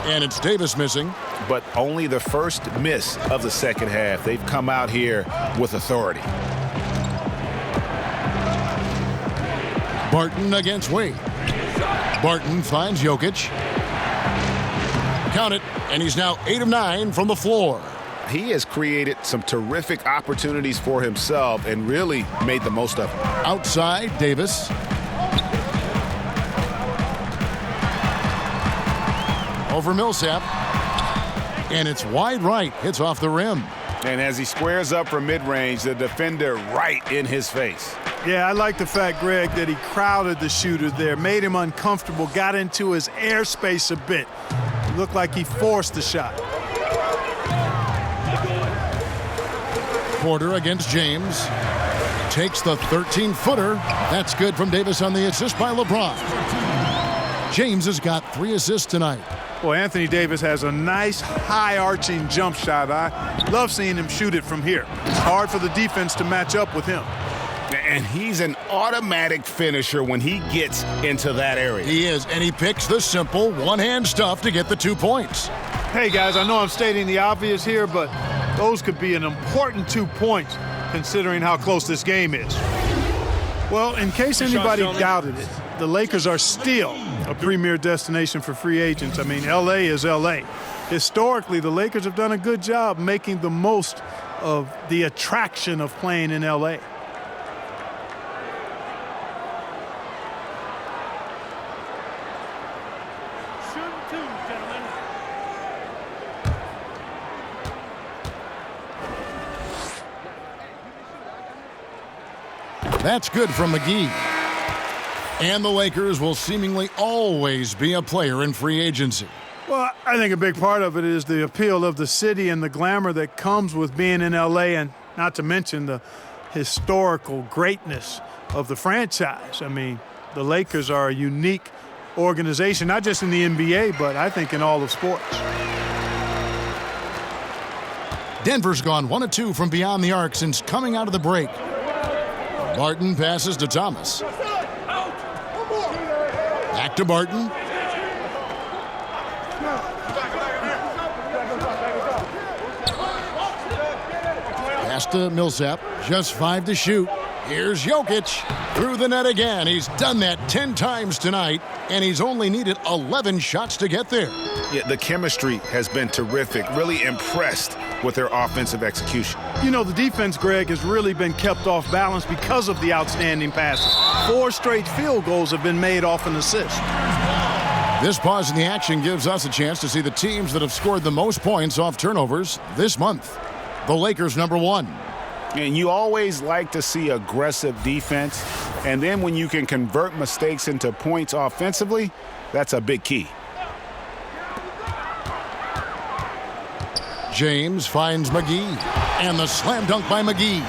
And it's Davis missing. But only the first miss of the second half. They've come out here with authority. Barton against Wade. Barton finds Jokic. Count it, and he's now 8 of 9 from the floor. He has created some terrific opportunities for himself and really made the most of them. Outside, Davis. Over Millsap. And it's wide right. Hits off the rim. And as he squares up from mid-range, the defender right in his face. Yeah, I like the fact, Greg, that he crowded the shooter there, made him uncomfortable, got into his airspace a bit. It looked like he forced the shot. Porter against James. Takes the 13-footer. That's good from Davis on the assist by LeBron. James has got 3 assists tonight. Well, Anthony Davis has a nice high-arching jump shot. I love seeing him shoot it from here. It's hard for the defense to match up with him. And he's an automatic finisher when he gets into that area. He is, and he picks the simple one-hand stuff to get the 2 points. Hey, guys, I know I'm stating the obvious here, but those could be an important 2 points considering how close this game is. Well, in case anybody doubted it, the Lakers are still a premier destination for free agents. I mean, L.A. is L.A. Historically, the Lakers have done a good job making the most of the attraction of playing in L.A. That's good from McGee. And the Lakers will seemingly always be a player in free agency. Well, I think a big part of it is the appeal of the city and the glamour that comes with being in L.A., and not to mention the historical greatness of the franchise. I mean, the Lakers are a unique organization, not just in the NBA, but I think in all of sports. Denver's gone 1 of 2 from beyond the arc since coming out of the break. Barton passes to Thomas. Back to Barton. Pass to Millsap. Just 5 to shoot. Here's Jokic through the net again. He's done that 10 times tonight, and he's only needed 11 shots to get there. Yeah, the chemistry has been terrific. Really impressed with their offensive execution. You know, the defense, Greg, has really been kept off balance because of the outstanding passes. 4 straight field goals have been made off an assist. This pause in the action gives us a chance to see the teams that have scored the most points off turnovers this month. The Lakers, number 1. And you always like to see aggressive defense. And then when you can convert mistakes into points offensively, that's a big key. James finds McGee. And the slam dunk by McGee.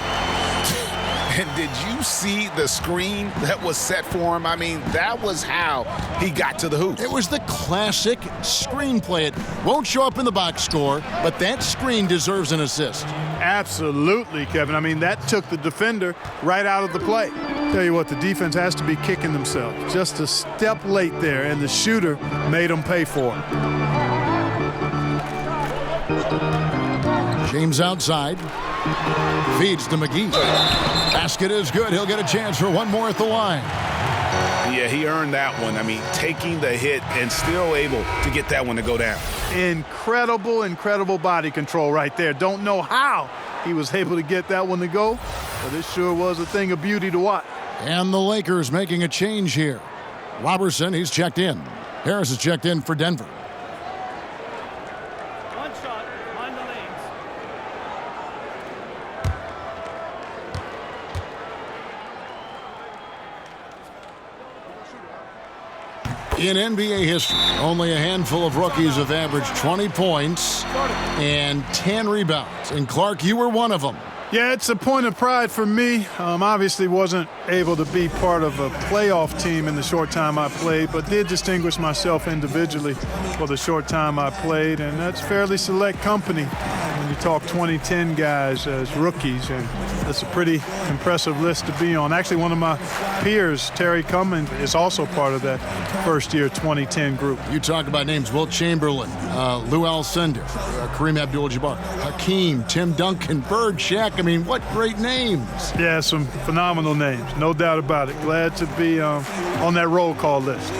And did you see the screen that was set for him? I mean, that was how he got to the hoop. It was the classic screen play. It won't show up in the box score, but that screen deserves an assist. Absolutely, Kevin. I mean, that took the defender right out of the play. Tell you what, the defense has to be kicking themselves. Just a step late there, and the shooter made them pay for it. James outside. Feeds to McGee. Basket is good. He'll get a chance for one more at the line. Yeah, he earned that one. I mean, taking the hit and still able to get that one to go down. Incredible body control right there. Don't know how he was able to get that one to go, but it sure was a thing of beauty to watch. And the Lakers making a change here. Robertson, he's checked in. Harris is checked in for Denver. In NBA history, only a handful of rookies have averaged 20 points and 10 rebounds. And Clark, you were one of them. Yeah, it's a point of pride for me. Obviously wasn't able to be part of a playoff team in the short time I played, but did distinguish myself individually for the short time I played, and that's fairly select company when you talk 2010 guys as rookies, and that's a pretty impressive list to be on. Actually, one of my peers, Terry Cummins, is also part of that first-year 2010 group. You talk about names: Wilt Chamberlain, Lou Alcindor, Kareem Abdul-Jabbar, Hakeem, Tim Duncan, Bird, Shaq. I mean, what great names. Yeah, some phenomenal names, no doubt about it. Glad to be on that roll call list.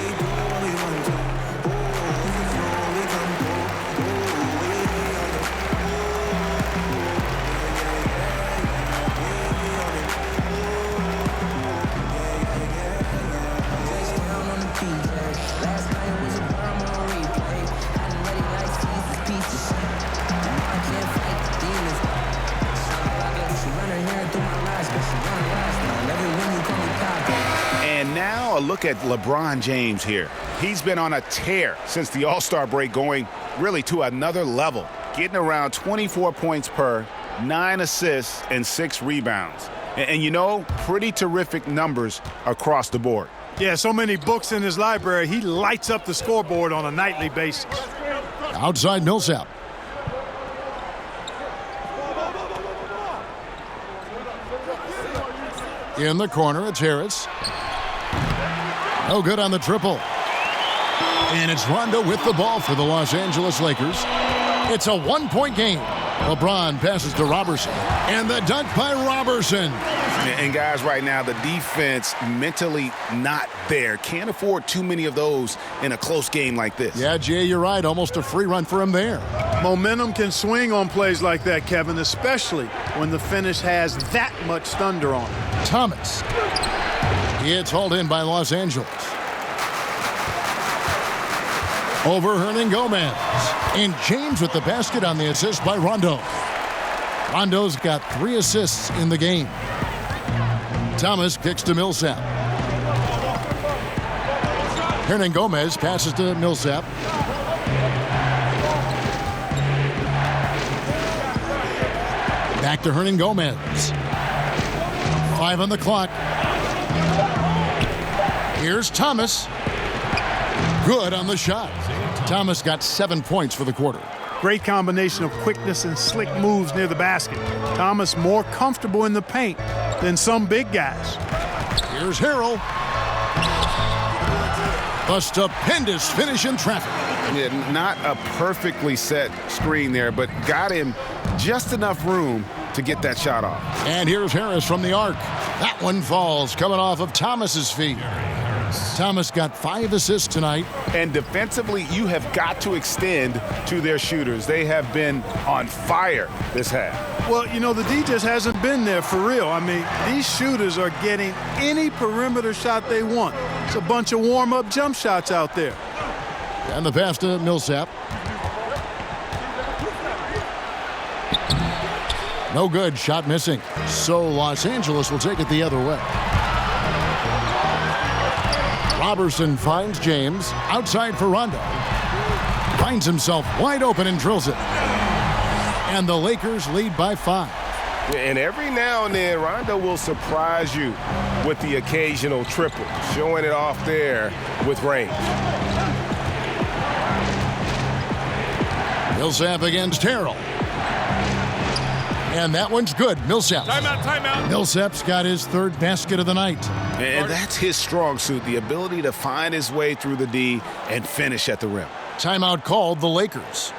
A look at LeBron James here. He's been on a tear since the All-Star break, going really to another level, getting around 24 points per, 9 assists, and 6 rebounds. And you know, pretty terrific numbers across the board. Yeah, so many books in his library. He lights up the scoreboard on a nightly basis. Outside Millsap. In the corner, it's Harris. No good on the triple. And it's Rondo with the ball for the Los Angeles Lakers. It's a one-point game. LeBron passes to Robertson. And the dunk by Robertson. And guys, right now, the defense mentally not there. Can't afford too many of those in a close game like this. Yeah, Jay, you're right. Almost a free run for him there. Momentum can swing on plays like that, Kevin, especially when the finish has that much thunder on it. Thomas. It's hauled in by Los Angeles. Over Hernan Gomez. And James with the basket on the assist by Rondo. Rondo's got 3 assists in the game. Thomas kicks to Millsap. Hernan Gomez passes to Millsap. Back to Hernan Gomez. 5 on the clock. Here's Thomas. Good on the shot. Thomas got 7 points for the quarter. Great combination of quickness and slick moves near the basket. Thomas more comfortable in the paint than some big guys. Here's Harrell. A stupendous finish in traffic. Yeah, not a perfectly set screen there, but got him just enough room to get that shot off. And here's Harris from the arc. That one falls, coming off of Thomas's feet. Thomas got 5 assists tonight. And defensively, you have got to extend to their shooters. They have been on fire this half. Well, you know, the D just hasn't been there for real. I mean, these shooters are getting any perimeter shot they want. It's a bunch of warm-up jump shots out there. And the pass to Millsap. No good, shot missing. So Los Angeles will take it the other way. Robertson finds James, outside for Rondo. Finds himself wide open and drills it. And the Lakers lead by 5. And every now and then, Rondo will surprise you with the occasional triple, showing it off there with range. Millsap against Harrell. And that one's good. Millsap. Timeout. Millsap's got his 3rd basket of the night. And that's his strong suit, the ability to find his way through the D and finish at the rim. Timeout called the Lakers.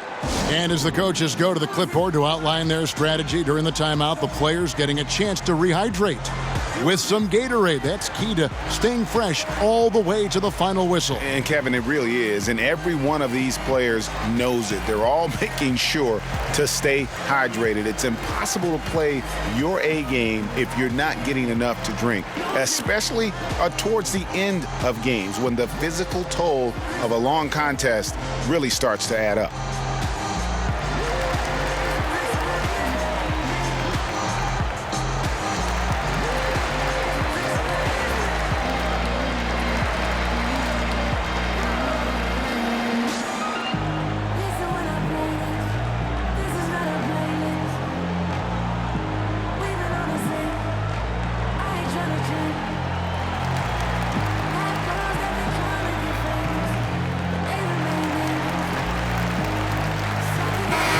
And as the coaches go to the clipboard to outline their strategy during the timeout, the players getting a chance to rehydrate with some Gatorade. That's key to staying fresh all the way to the final whistle. And Kevin, it really is. And every one of these players knows it. They're all making sure to stay hydrated. It's impossible to play your A game if you're not getting enough to drink, especially towards the end of games when the physical toll of a long contest really starts to add up.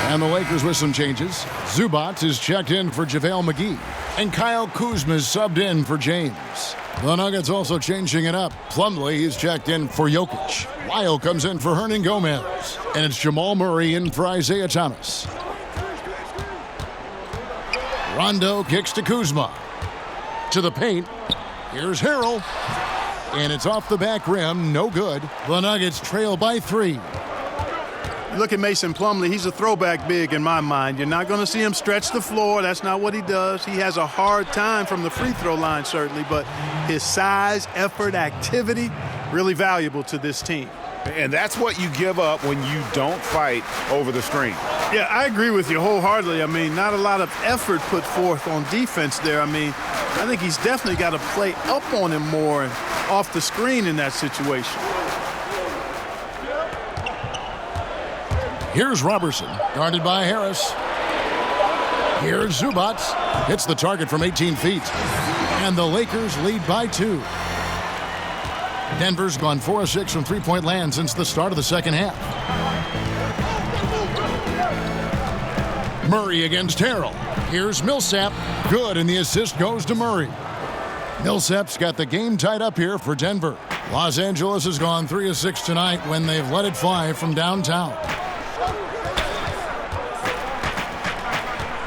And the Lakers with some changes. Zubac is checked in for JaVale McGee. And Kyle Kuzma is subbed in for James. The Nuggets also changing it up. Plumlee is checked in for Jokic. Lyle comes in for Hernan Gomez. And it's Jamal Murray in for Isaiah Thomas. Rondo kicks to Kuzma. To the paint. Here's Harrell. And it's off the back rim. No good. The Nuggets trail by 3. Look at Mason Plumlee. He's a throwback big in my mind. You're not going to see him stretch the floor. That's not what he does. He has a hard time from the free throw line, certainly, but his size, effort, activity, really valuable to this team. And that's what you give up when you don't fight over the screen. Yeah, I agree with you wholeheartedly. I mean, not a lot of effort put forth on defense there. I mean, I think he's definitely got to play up on him more and off the screen in that situation. Here's Robertson, guarded by Harris. Here's Zubac. Hits the target from 18 feet. And the Lakers lead by 2. Denver's gone 4 of 6 from three-point land since the start of the second half. Murray against Harrell. Here's Millsap. Good, and the assist goes to Murray. Millsap's got the game tied up here for Denver. Los Angeles has gone 3 of 6 tonight when they've let it fly from downtown.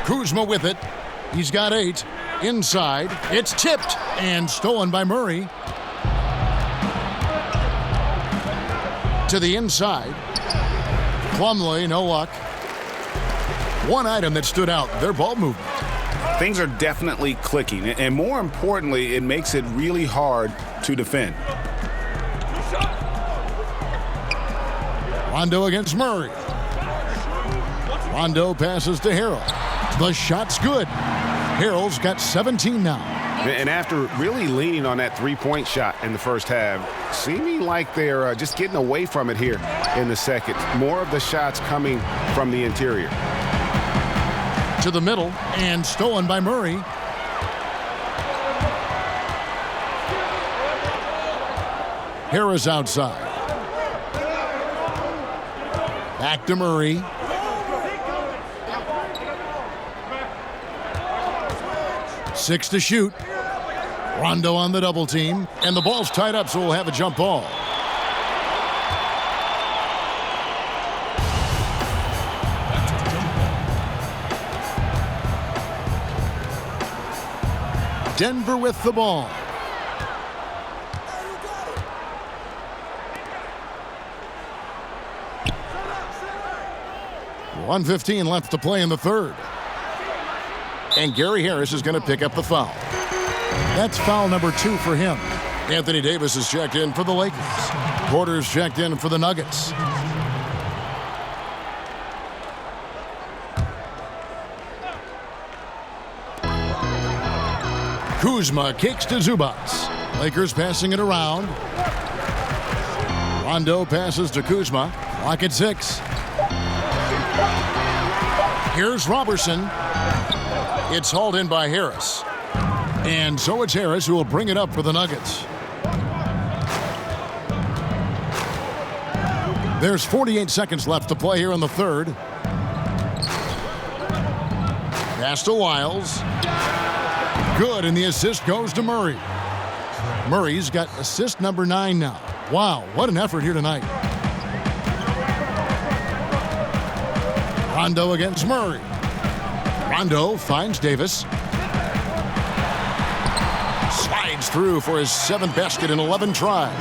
Kuzma with it. He's got 8. Inside. It's tipped and stolen by Murray. To the inside. Plumlee, no luck. One item that stood out, their ball movement. Things are definitely clicking, and more importantly, it makes it really hard to defend. Rondo against Murray. Rondo passes to Harrell. The shot's good. Harrell's got 17 now. And after really leaning on that three-point shot in the first half, seeming like they're just getting away from it here in the second. More of the shots coming from the interior. To the middle, and stolen by Murray. Harris outside. Back to Murray. Six to shoot. Rondo on the double team. And the ball's tied up, so we'll have a jump ball. Denver with the ball. .115 left to play in the third. And Gary Harris is going to pick up the foul. That's foul number 2 for him. Anthony Davis is checked in for the Lakers. Porter's checked in for the Nuggets. Kuzma kicks to Zubats. Lakers passing it around. Rondo passes to Kuzma. Clock at 6. Here's Robertson. It's hauled in by Harris. And so it's Harris who will bring it up for the Nuggets. There's 48 seconds left to play here in the third. Pass to Wiles. Good, and the assist goes to Murray. Murray's got assist number 9 now. Wow, what an effort here tonight. Rondo against Murray. Rondo finds Davis. Slides through for his 7th basket in 11 tries.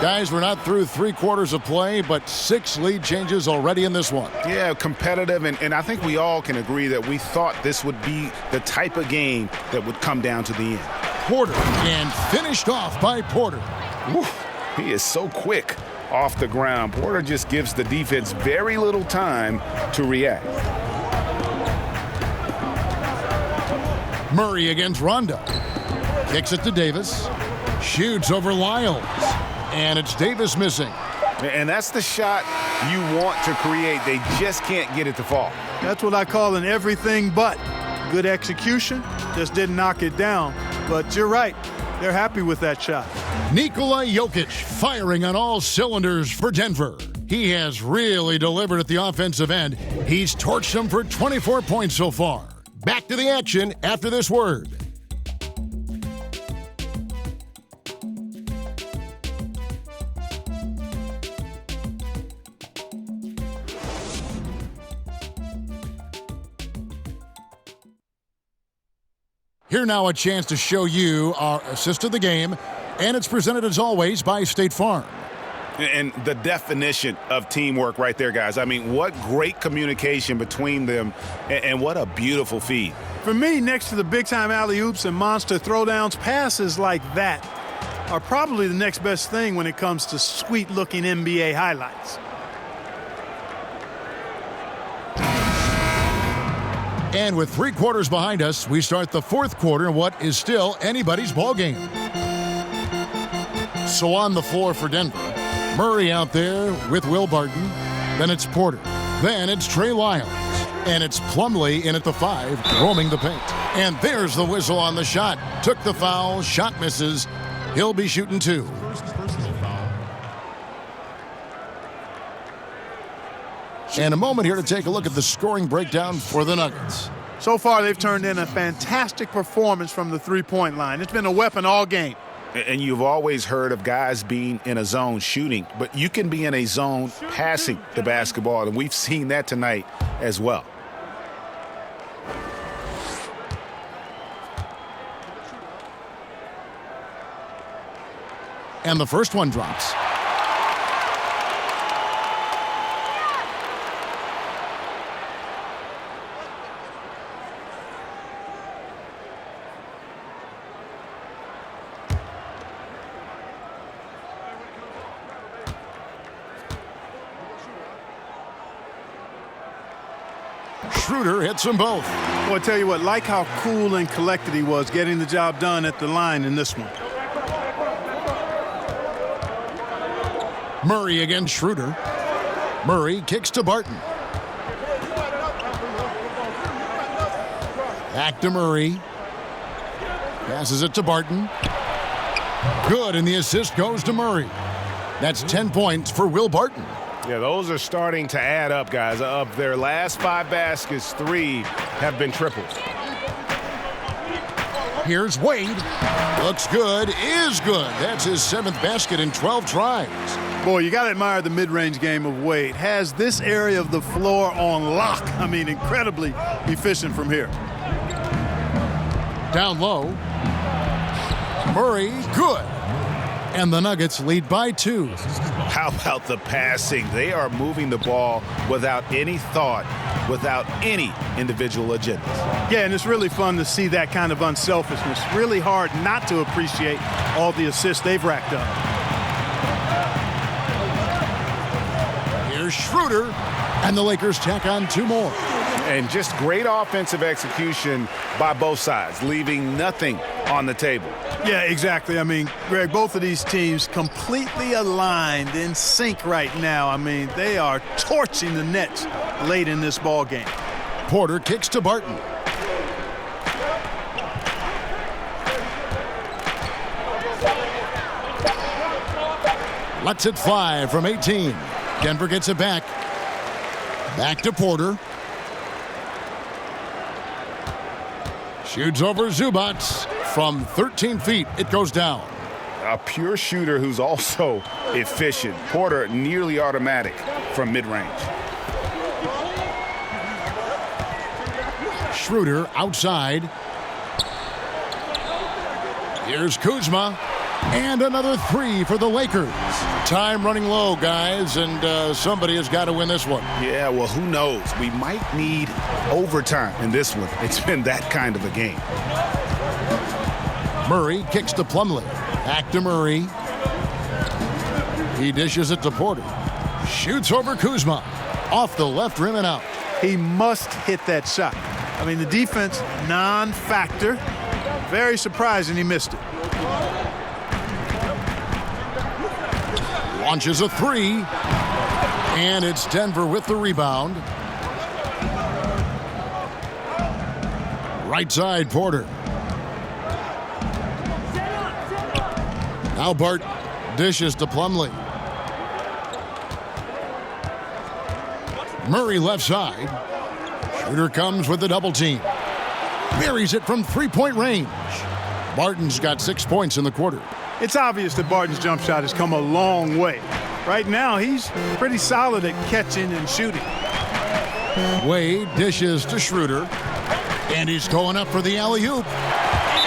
Guys, we're not through 3 quarters of play, but 6 lead changes already in this one. Yeah, competitive, and I think we all can agree that we thought this would be the type of game that would come down to the end. Porter, and finished off by Porter. Woo, he is so quick off the ground. Porter just gives the defense very little time to react. Murray against Rondo. Kicks it to Davis. Shoots over Lyles. And it's Davis missing. And that's the shot you want to create. They just can't get it to fall. That's what I call an everything but. Good execution, just didn't knock it down. But you're right, they're happy with that shot. Nikola Jokic firing on all cylinders for Denver. He has really delivered at the offensive end. He's torched them for 24 points so far. Back to the action after this word. Here now a chance to show you our assist of the game, and it's presented as always by State Farm. And the definition of teamwork right there, guys. I mean, what great communication between them, and what a beautiful feed. For me, next to the big-time alley-oops and monster throwdowns, passes like that are probably the next best thing when it comes to sweet-looking NBA highlights. And with 3 quarters behind us, we start the 4th quarter in what is still anybody's ball game. So on the floor for Denver, Murray out there with Will Barton. Then it's Porter. Then it's Trey Lyles. And it's Plumlee in at the 5, roaming the paint. And there's the whistle on the shot. Took the foul, shot misses. He'll be shooting 2. And a moment here to take a look at the scoring breakdown for the Nuggets. So far, they've turned in a fantastic performance from the three-point line. It's been a weapon all game. And you've always heard of guys being in a zone shooting, but you can be in a zone passing the basketball, and we've seen that tonight as well. And the first one drops. Schroeder hits them both. Well, I tell you what, like how cool and collected he was getting the job done at the line in this one. Murray against Schroeder. Murray kicks to Barton. Back to Murray. Passes it to Barton. Good, and the assist goes to Murray. That's 10 points for Will Barton. Yeah, those are starting to add up, guys. Of their last 5 baskets, 3 have been triples. Here's Wade. Looks good, is good. That's his 7th basket in 12 tries. Boy, you got to admire the mid-range game of Wade. Has this area of the floor on lock. I mean, incredibly efficient from here. Down low. Murray, good. And the Nuggets lead by 2. How about the passing? They are moving the ball without any thought, without any individual agenda. Yeah, and it's really fun to see that kind of unselfishness. Really hard not to appreciate all the assists they've racked up. Here's Schroeder, and the Lakers tack on 2 more. And just great offensive execution by both sides, leaving nothing on the table. Yeah, exactly. I mean, Greg, both of these teams completely aligned, in sync right now. I mean, they are torching the Nets late in this ball game. Porter kicks to Barton. Lets it fly from 18. Denver gets it back. Back to Porter. Shoots over Zubac from 13 feet. It goes down. A pure shooter who's also efficient. Porter nearly automatic from mid-range. Schroeder outside. Here's Kuzma. And another 3 for the Lakers. Time running low, guys, and somebody has got to win this one. Yeah, well, who knows? We might need overtime in this one. It's been that kind of a game. Murray kicks to Plumlee. Back to Murray. He dishes it to Porter. Shoots over Kuzma. Off the left rim and out. He must hit that shot. I mean, the defense, non-factor. Very surprising he missed it. Launches a 3. And it's Denver with the rebound. Right side, Porter. Now Bart dishes to Plumlee. Murray left side. Shooter comes with the double team. Buries it from 3-point range. Barton's got 6 points in the quarter. It's obvious that Barton's jump shot has come a long way. Right now, he's pretty solid at catching and shooting. Wade dishes to Schroeder. And he's going up for the alley-oop.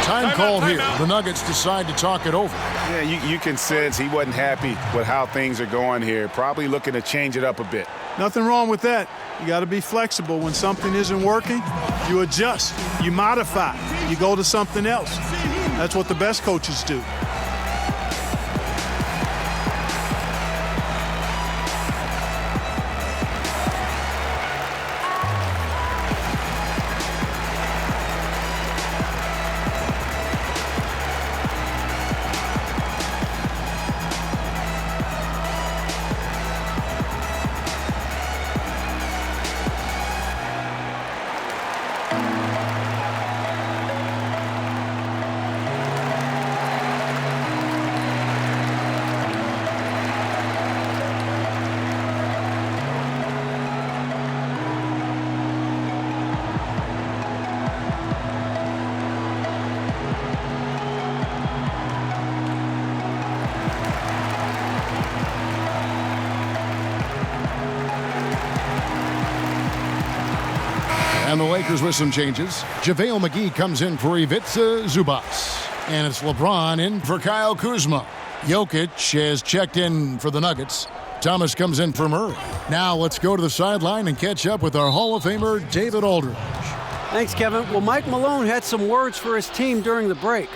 Time called here. The Nuggets decide to talk it over. Yeah, you can sense he wasn't happy with how things are going here. Probably looking to change it up a bit. Nothing wrong with that. You got to be flexible. When something isn't working, you adjust, you modify, you go to something else. That's what the best coaches do. And the Lakers with some changes. JaVale McGee comes in for Ivica Zubac. And it's LeBron in for Kyle Kuzma. Jokic has checked in for the Nuggets. Thomas comes in for Murray. Now let's go to the sideline and catch up with our Hall of Famer, David Aldridge. Thanks, Kevin. Well, Mike Malone had some words for his team during the break.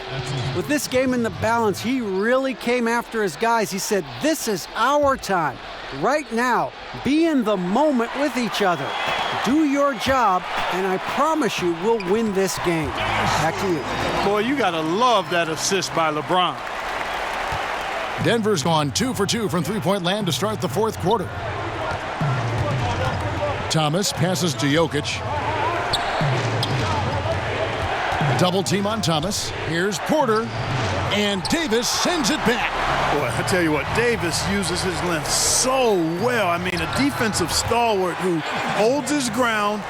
With this game in the balance, he really came after his guys. He said, "This is our time. Right now, be in the moment with each other. Do your job, and I promise you we'll win this game." Back to you. Boy, you got to love that assist by LeBron. Denver's gone 2 for 2 from three-point land to start the fourth quarter. Thomas passes to Jokic. Double team on Thomas. Here's Porter. And Davis sends it back. Boy, I tell you what, Davis uses his length so well. I mean, a defensive stalwart who holds his ground,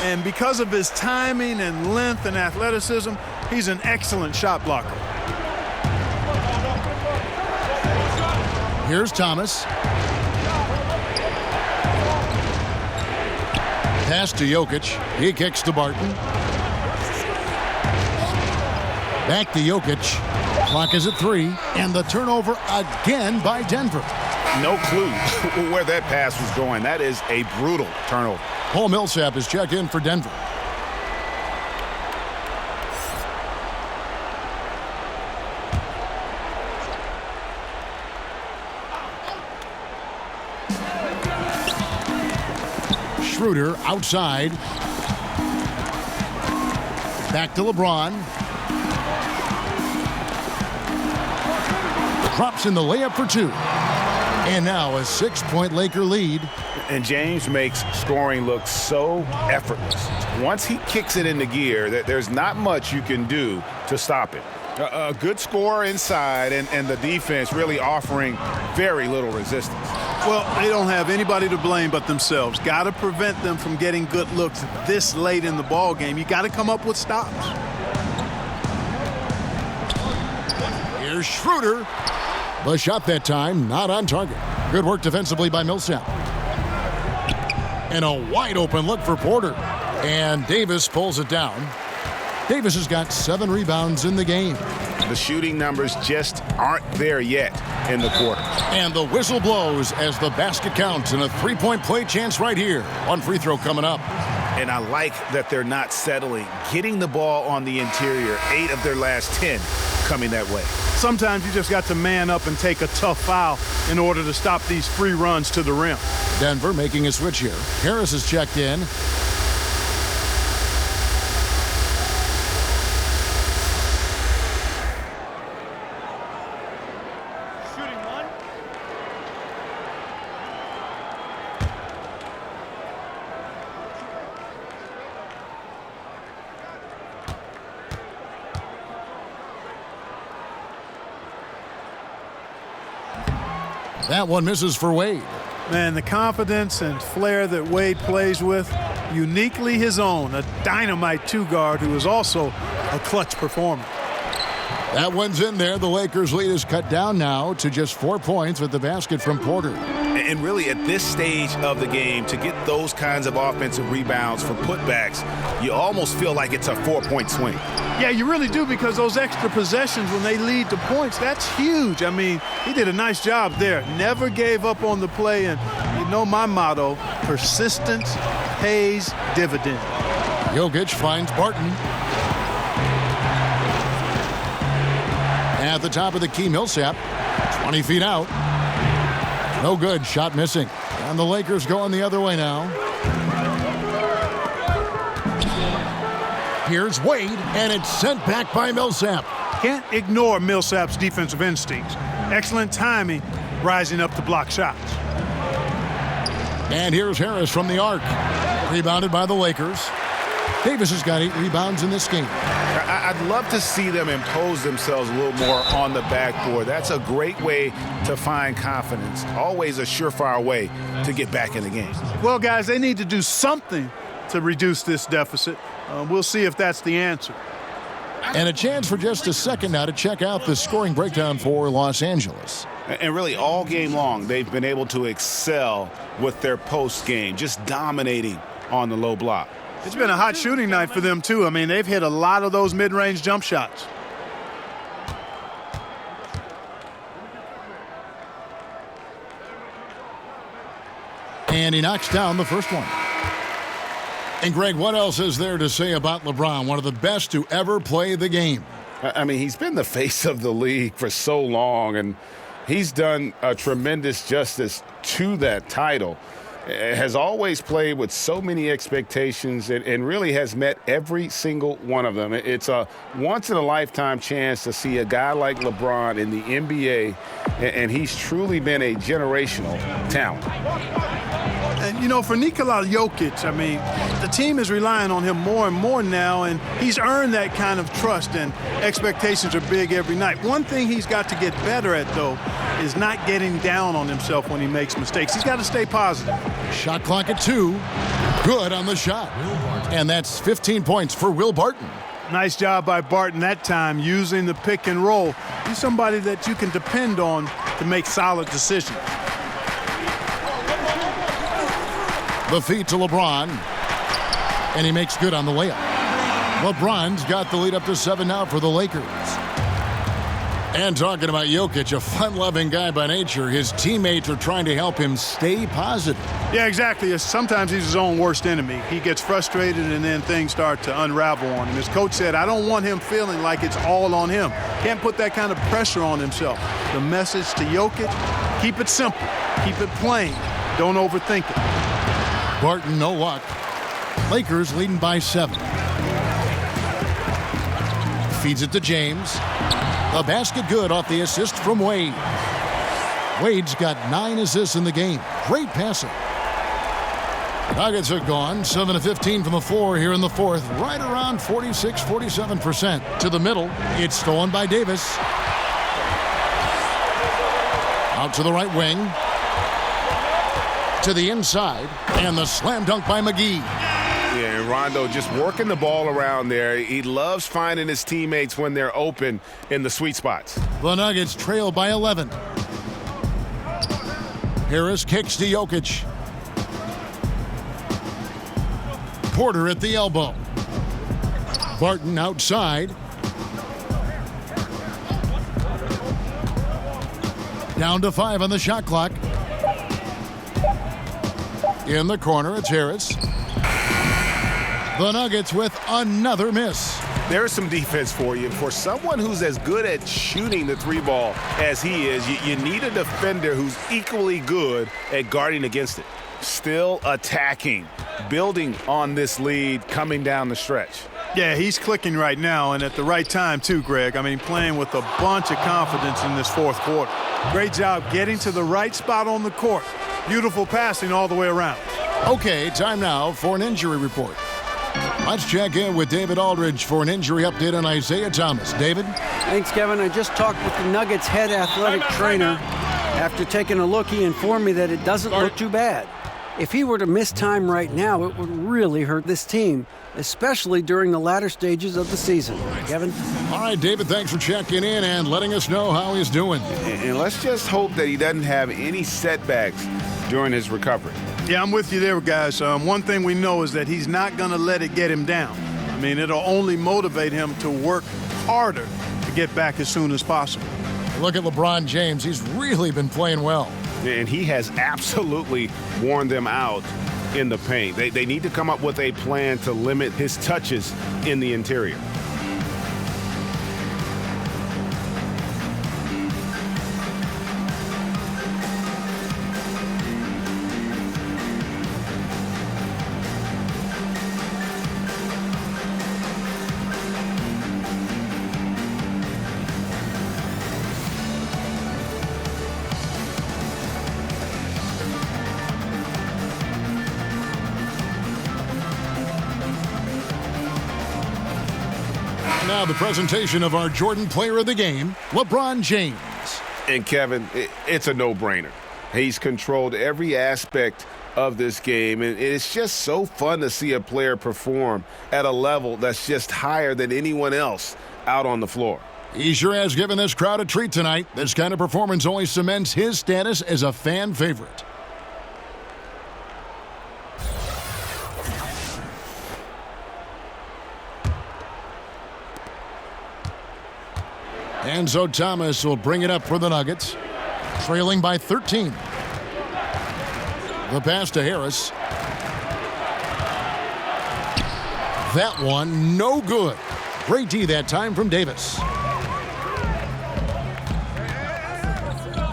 and because of his timing and length and athleticism, he's an excellent shot blocker. Here's Thomas. Pass to Jokic. He kicks to Barton. Back to Jokic. Clock is at 3, and the turnover again by Denver. No clue where that pass was going. That is a brutal turnover. Paul Millsap is checked in for Denver. Schroeder outside. Back to LeBron. Drops in the layup for 2. And now a 6-point Laker lead. And James makes scoring look so effortless. Once he kicks it into gear, there's not much you can do to stop it. A good score inside, and the defense really offering very little resistance. Well, they don't have anybody to blame but themselves. Got to prevent them from getting good looks this late in the ball game. You got to come up with stops. Here's Schroeder. The shot that time, not on target. Good work defensively by Millsap. And a wide open look for Porter. And Davis pulls it down. Davis has got 7 rebounds in the game. The shooting numbers just aren't there yet in the quarter. And the whistle blows as the basket counts, and a 3-point play chance right here. One free throw coming up. And I like that they're not settling. Getting the ball on the interior, 8 of their last 10 coming that way. Sometimes you just got to man up and take a tough foul in order to stop these free runs to the rim. Denver making a switch here. Harris is checked in. That one misses for Wade. Man, the confidence and flair that Wade plays with, uniquely his own. A dynamite 2-guard who is also a clutch performer. That one's in there. The Lakers' lead is cut down now to just 4 points with the basket from Porter. And really, at this stage of the game, to get those kinds of offensive rebounds for putbacks, you almost feel like it's a 4-point swing. Yeah, you really do, because those extra possessions, when they lead to points, that's huge. I mean, he did a nice job there. Never gave up on the play. And you know my motto, persistence pays dividends. Jokic finds Barton. At the top of the key, Millsap, 20 feet out. No good, shot missing. And the Lakers going the other way now. Here's Wade, and it's sent back by Millsap. Can't ignore Millsap's defensive instincts. Excellent timing, rising up to block shots. And here's Harris from the arc. Rebounded by the Lakers. Davis has got 8 rebounds in this game. I'd love to see them impose themselves a little more on the backboard. That's a great way to find confidence. Always a surefire way to get back in the game. Well, guys, they need to do something to reduce this deficit. We'll see if that's the answer. And a chance for just a second now to check out the scoring breakdown for Los Angeles. And really, all game long, they've been able to excel with their post game, just dominating on the low block. It's been a hot shooting night for them, too. I mean, they've hit a lot of those mid-range jump shots. And he knocks down the first one. And, Greg, what else is there to say about LeBron, one of the best to ever play the game? I mean, he's been the face of the league for so long, and he's done a tremendous justice to that title. Has always played with so many expectations and really has met every single one of them. It's a once-in-a-lifetime chance to see a guy like LeBron in the NBA, and he's truly been a generational talent. And, you know, for Nikola Jokic, I mean, the team is relying on him more and more now, and he's earned that kind of trust, and expectations are big every night. One thing he's got to get better at, though, is not getting down on himself when he makes mistakes. He's got to stay positive. Shot clock at 2. Good on the shot. And that's 15 points for Will Barton. Nice job by Barton that time, using the pick and roll. He's somebody that you can depend on to make solid decisions. The feed to LeBron. And he makes good on the layup. LeBron's got the lead up to 7 now for the Lakers. And talking about Jokic, a fun-loving guy by nature, his teammates are trying to help him stay positive. Yeah, exactly. Sometimes he's his own worst enemy. He gets frustrated and then things start to unravel on him. His coach said, I don't want him feeling like it's all on him. Can't put that kind of pressure on himself. The message to Jokic, keep it simple. Keep it plain. Don't overthink it. Barton, no luck. Lakers leading by 7. Feeds it to James. A basket good off the assist from Wade. Wade's got 9 assists in the game. Great passing. Nuggets are gone. 7 of 15 from the floor here in the fourth. Right around 46-47%. To the middle. It's stolen by Davis. Out to the right wing. To the inside. And the slam dunk by McGee. Yeah, and Rondo just working the ball around there. He loves finding his teammates when they're open in the sweet spots. The Nuggets trail by 11. Harris kicks to Jokic. Porter at the elbow. Barton outside. Down to 5 on the shot clock. In the corner, it's Harris. The Nuggets with another miss. There's some defense for you. For someone who's as good at shooting the 3-ball as he is, you need a defender who's equally good at guarding against it. Still attacking, building on this lead coming down the stretch. Yeah, he's clicking right now, and at the right time too, Greg. I mean, playing with a bunch of confidence in this fourth quarter. Great job getting to the right spot on the court. Beautiful passing all the way around. Okay, time now for an injury report. Let's check in with David Aldridge for an injury update on Isaiah Thomas. David? Thanks, Kevin. I just talked with the Nuggets head athletic trainer. After taking a look, he informed me that it doesn't look too bad. If he were to miss time right now, it would really hurt this team, especially during the latter stages of the season. Kevin? All right, David, thanks for checking in and letting us know how he's doing. And let's just hope that he doesn't have any setbacks during his recovery. Yeah, I'm with you there, guys. One thing we know is that he's not going to let it get him down. I mean, it'll only motivate him to work harder to get back as soon as possible. Look at LeBron James. He's really been playing well. And he has absolutely worn them out in the paint. They need to come up with a plan to limit his touches in the interior. Now the presentation of our Jordan Player of the Game, LeBron James. And Kevin, it's a no-brainer. He's controlled every aspect of this game, and it's just so fun to see a player perform at a level that's just higher than anyone else out on the floor. He sure has given this crowd a treat tonight. This kind of performance only cements his status as a fan favorite. And so Thomas will bring it up for the Nuggets, trailing by 13. The pass to Harris. That one, no good. Great D that time from Davis.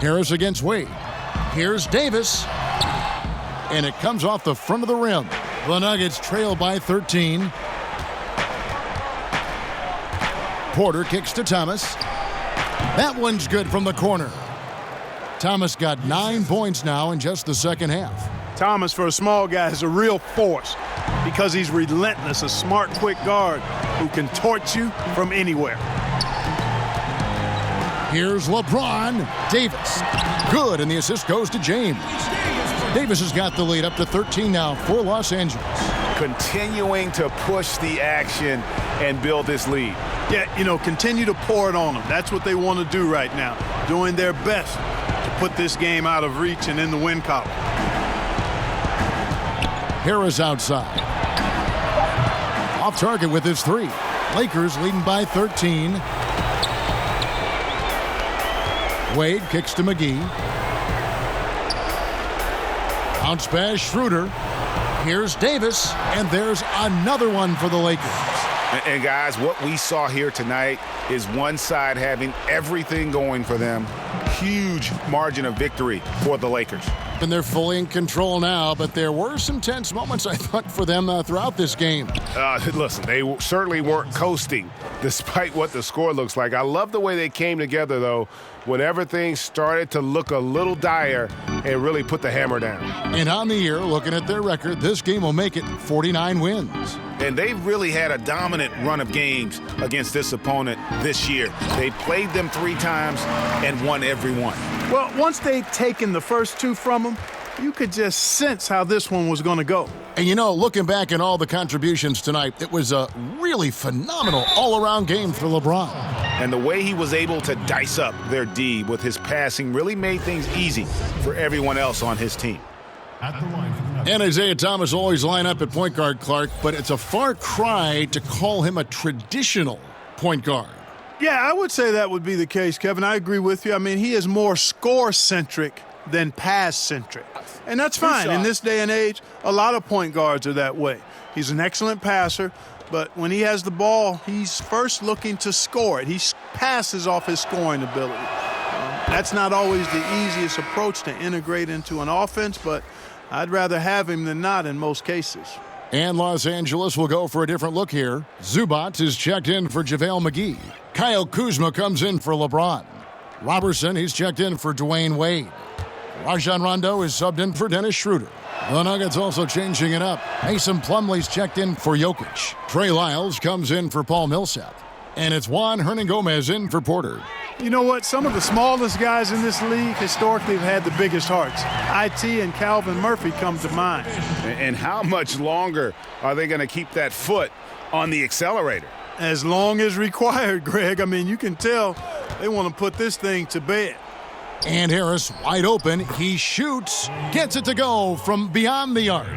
Harris against Wade. Here's Davis. And it comes off the front of the rim. The Nuggets trail by 13. Porter kicks to Thomas. That one's good from the corner. Thomas got 9 points now in just the second half. Thomas, for a small guy, is a real force because he's relentless, a smart, quick guard who can torch you from anywhere. Here's LeBron. Davis. Good, and the assist goes to James. Davis has got the lead up to 13 now for Los Angeles. Continuing to push the action and build this lead. Yeah, continue to pour it on them. That's what they want to do right now, doing their best to put this game out of reach and in the win column. Harris outside. Off target with his 3. Lakers leading by 13. Wade kicks to McGee. Bounce pass, Schroeder. Here's Davis, and there's another one for the Lakers. And guys, what we saw here tonight is one side having everything going for them. Huge margin of victory for the Lakers. And they're fully in control now, but there were some tense moments, I thought, for them throughout this game. Listen, they certainly weren't coasting despite what the score looks like. I love the way they came together, though, whenever things started to look a little dire and really put the hammer down. And on the year, looking at their record, this game will make it 49 wins. And they've really had a dominant run of games against this opponent this year. They played them 3 times and won every one. Well, once they'd taken the first 2 from them, you could just sense how this one was going to go. And you know, looking back at all the contributions tonight, it was a really phenomenal all-around game for LeBron. And the way he was able to dice up their D with his passing really made things easy for everyone else on his team. And Isaiah Thomas will always line up at point guard, Clark, but it's a far cry to call him a traditional point guard. Yeah, I would say that would be the case, Kevin. I agree with you. I mean, he is more score-centric than pass-centric. And that's fine. In this day and age, a lot of point guards are that way. He's an excellent passer, but when he has the ball, he's first looking to score it. He passes off his scoring ability. That's not always the easiest approach to integrate into an offense, but I'd rather have him than not in most cases. And Los Angeles will go for a different look here. Zubac is checked in for JaVale McGee. Kyle Kuzma comes in for LeBron. Robertson, he's checked in for Dwayne Wade. Rajon Rondo is subbed in for Dennis Schroeder. The Nuggets also changing it up. Mason Plumlee's checked in for Jokic. Trey Lyles comes in for Paul Millsap. And it's Juan Hernangomez in for Porter. You know what? Some of the smallest guys in this league historically have had the biggest hearts. IT and Calvin Murphy come to mind. And how much longer are they going to keep that foot on the accelerator? As long as required, Greg. I mean, you can tell they want to put this thing to bed. And Harris wide open. He shoots, gets it to go from beyond the arc.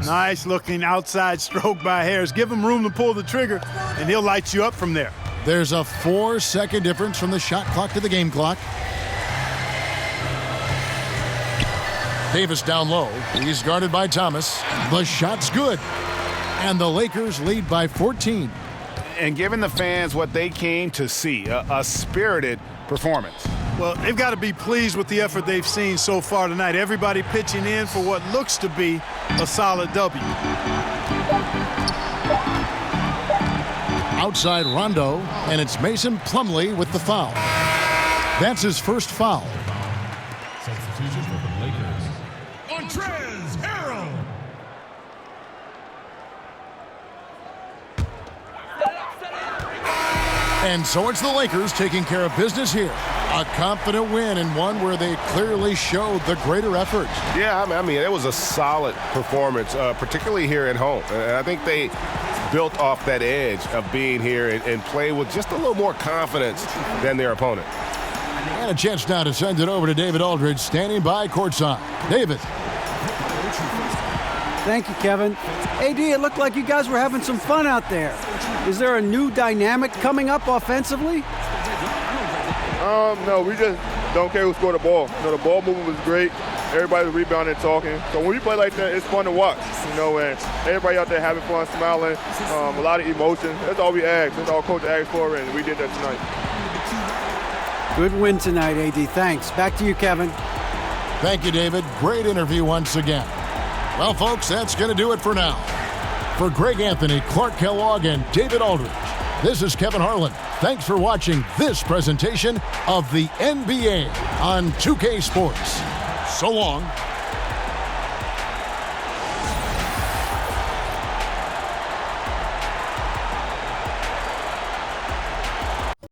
Nice looking outside stroke by Harris. Give him room to pull the trigger, and he'll light you up from there. There's a 4-second difference from the shot clock to the game clock. Davis down low. He's guarded by Thomas. The shot's good. And the Lakers lead by 14. And giving the fans what they came to see, a spirited performance. Well, they've got to be pleased with the effort they've seen so far tonight. Everybody pitching in for what looks to be a solid W. Outside Rondo, and it's Mason Plumlee with the foul. That's his first foul. Substitution for the Lakers. Montrezl Harrell. And so it's the Lakers taking care of business here. A confident win and one where they clearly showed the greater effort. Yeah, I mean, it was a solid performance, particularly here at home. And I think they built off that edge of being here and play with just a little more confidence than their opponent. And a chance now to send it over to David Aldridge, standing by courtside. David. Thank you, Kevin. AD, it looked like you guys were having some fun out there. Is there a new dynamic coming up offensively? No, we just don't care who scored the ball. You know, the ball movement was great. Everybody was rebounding and talking. So when we play like that, it's fun to watch, you know, and everybody out there having fun, smiling, a lot of emotion. That's all we asked. That's all Coach asked for, and we did that tonight. Good win tonight, AD. Thanks. Back to you, Kevin. Thank you, David. Great interview once again. Well, folks, that's going to do it for now. For Greg Anthony, Clark Kellogg, and David Aldridge, this is Kevin Harlan. Thanks for watching this presentation of the NBA on 2K Sports. So long.